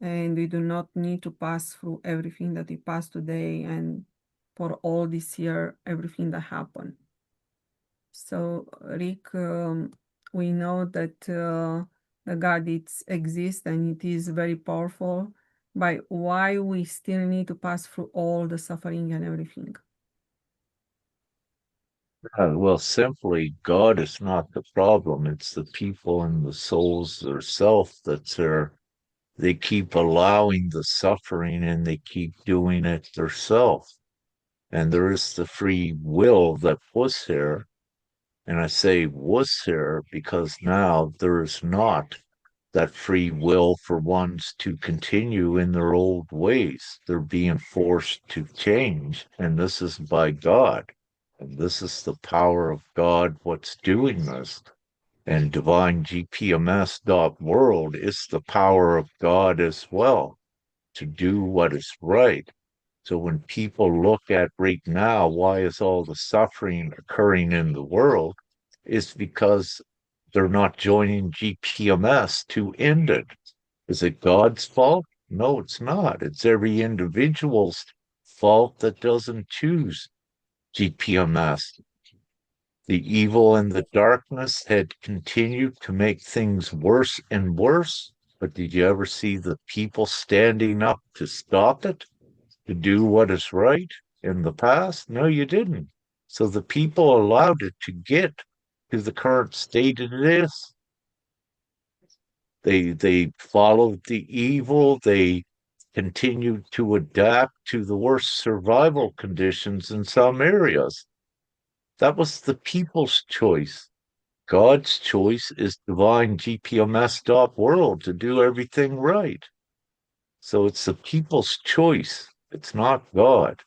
and we do not need to pass through everything that we pass today and for all this year, everything that happened. So, Rick, we know that the God exists and it is very powerful, but why we still need to pass through all the suffering and everything? Well, simply, God is not the problem. It's the people and the souls themselves that's there. They keep allowing the suffering and they keep doing it themselves. And there is the free will that was there. And I say was there because now there is not that free will for ones to continue in their old ways. They're being forced to change. And this is by God. And this is the power of God what's doing this. And Divine-gpms.world is the power of God as well to do what is right. So when people look at right now, why is all the suffering occurring in the world? Is because they're not joining GPMS to end it. Is it God's fault? No, it's not. It's every individual's fault that doesn't choose GPMS. The evil and the darkness had continued to make things worse and worse. But did you ever see the people standing up to stop it, to do what is right in the past? No, you didn't. So the people allowed it to get to the current state it is. They followed the evil. They continued to adapt to the worst survival conditions in some areas. That was the people's choice. God's choice is Divine-gpms.world to do everything right. So it's the people's choice. It's not God.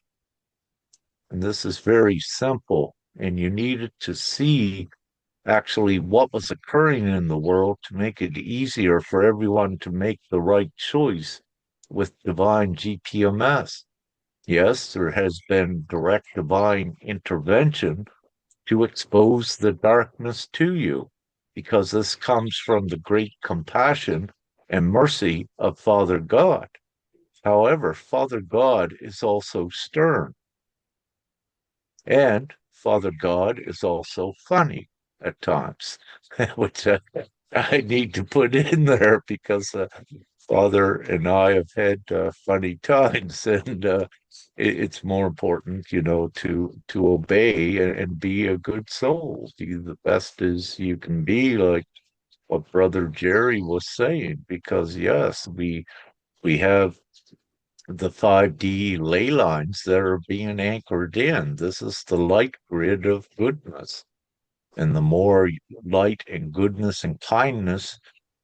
And this is very simple. And you needed to see actually what was occurring in the world to make it easier for everyone to make the right choice with Divine-gpms. Yes, there has been direct divine intervention to expose the darkness to you, because this comes from the great compassion and mercy of Father God. However, Father God is also stern, and Father God is also funny at times, which I need to put in there because Father and I have had funny times, and it's more important, to obey and be a good soul, be the best as you can be, like what Brother Jerry was saying. Because yes, we have the 5D ley lines that are being anchored in. This is the light grid of goodness. And the more light and goodness and kindness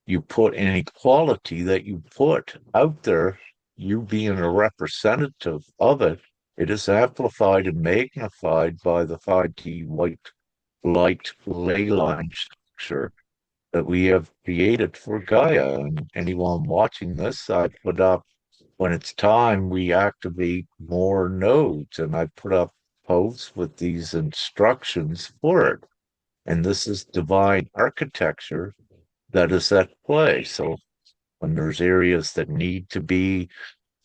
you put in equality that you put out there, you being a representative of it, it is amplified and magnified by the 5D white light ley line structure that we have created for Gaia. And anyone watching this, I put up when it's time we activate more nodes, and I put up posts with these instructions for it. And this is divine architecture that is at play. So when there's areas that need to be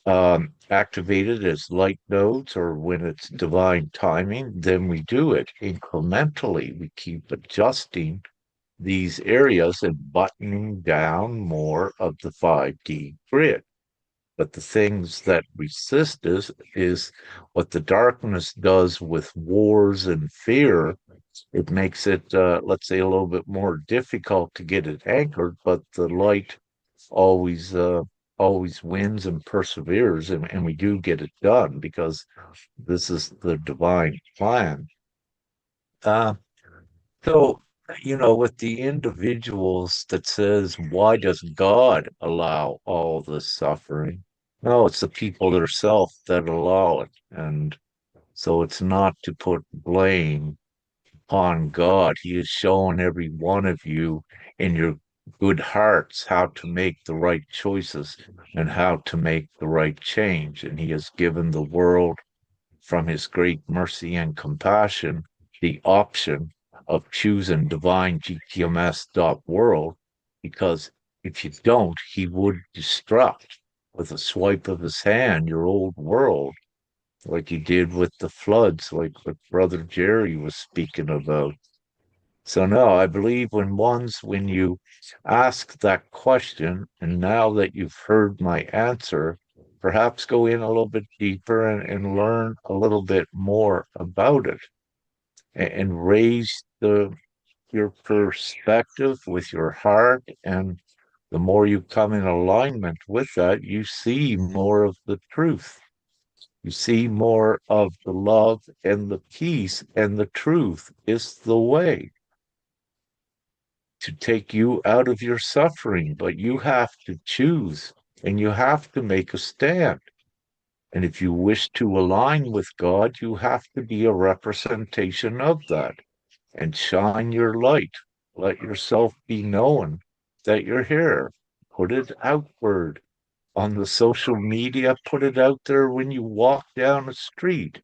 activated as light nodes, or when it's divine timing, then we do it incrementally. We keep adjusting these areas and buttoning down more of the 5D grid. But the things that resist is what the darkness does with wars and fear. It makes it, let's say, a little bit more difficult to get it anchored, but the light always always wins and perseveres, and we do get it done because this is the divine plan. Uh, so, with the individuals that says, why does God allow all this suffering? No, it's the people themselves that allow it. And so it's not to put blame on God. He has shown every one of you in your good hearts how to make the right choices and how to make the right change. And He has given the world, from His great mercy and compassion, the option of choosing Divine-gpms.world, because if you don't, He would destruct. with a swipe of his hand your old world, like he did with the floods, like what Brother Jerry was speaking about. So no, I believe when you ask that question, and now that you've heard my answer, perhaps go in a little bit deeper and learn a little bit more about it and raise your perspective with your heart. And the more you come in alignment with that, you see more of the truth. You see more of the love and the peace, and the truth is the way to take you out of your suffering. But you have to choose and you have to make a stand. And if you wish to align with God, you have to be a representation of that and shine your light. Let yourself be known that you're here. Put it outward on the social media, put it out there when you walk down the street.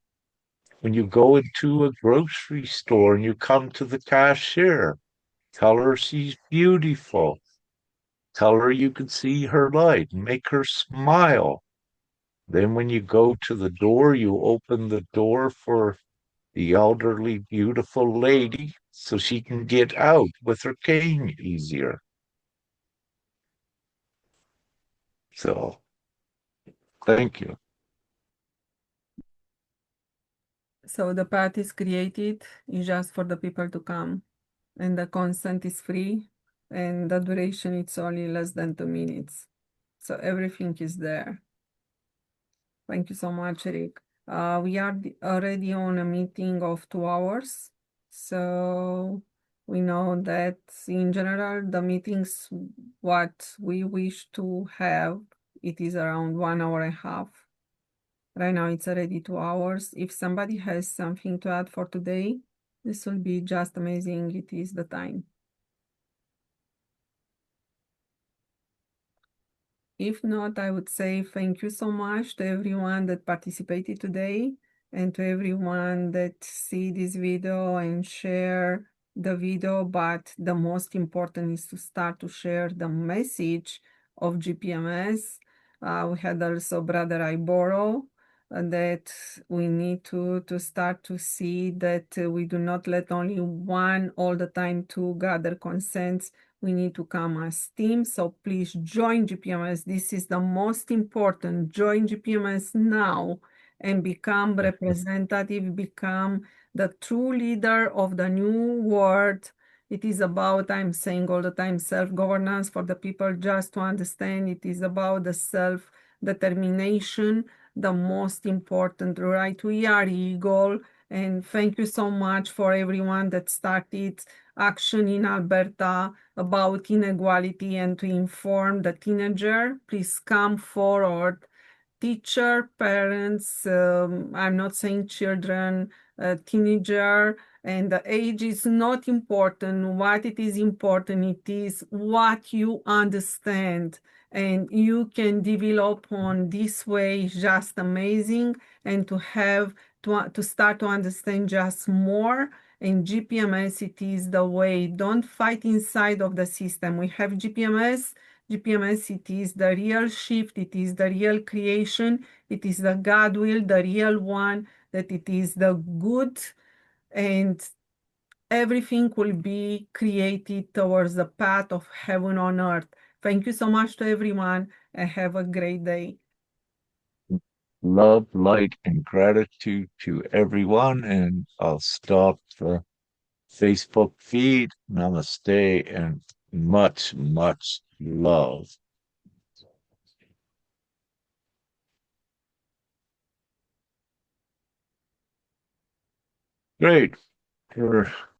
When you go into a grocery store and you come to the cashier, tell her she's beautiful. Tell her you can see her light. Make her smile. Then when you go to the door, you open the door for the elderly, beautiful lady so she can get out with her cane easier. So, thank you. So the path is created is just for the people to come, and the consent is free, and the duration it's only less than 2 minutes. So everything is there. Thank you so much, Rick. We are already on a meeting of 2 hours. So we know that in general, the meetings, what we wish to have, it is around 1 hour and a half. Right now it's already 2 hours. If somebody has something to add for today, this will be just amazing. It is the time. If not, I would say thank you so much to everyone that participated today and to everyone that see this video and share the video. But the most important is to start to share the message of GPMS. We had also Brother Iboro that we need to start to see that we do not let only one all the time to gather consents. We need to come as team. So please join GPMS. This is the most important. Join GPMS now and become representative, become the true leader of the new world. It is about, I'm saying all the time, self-governance for the people just to understand. It is about the self-determination, the most important, right? We are eagle. And thank you so much for everyone that started action in Alberta about inequality and to inform the teenager. Please come forward. Teacher, parents, I'm not saying children, teenager, and the age is not important. What it is important, it is what you understand. And you can develop on this way is just amazing. And to have to start to understand just more. In GPMS, it is the way. Don't fight inside of the system. We have GPMS. GPMS, it is the real shift. It is the real creation. It is the God will, the real one, that it is the good, and everything will be created towards the path of heaven on earth. Thank you so much to everyone and have a great day. Love, light, and gratitude to everyone. And I'll stop the Facebook feed. Namaste and much, much love. Great. We're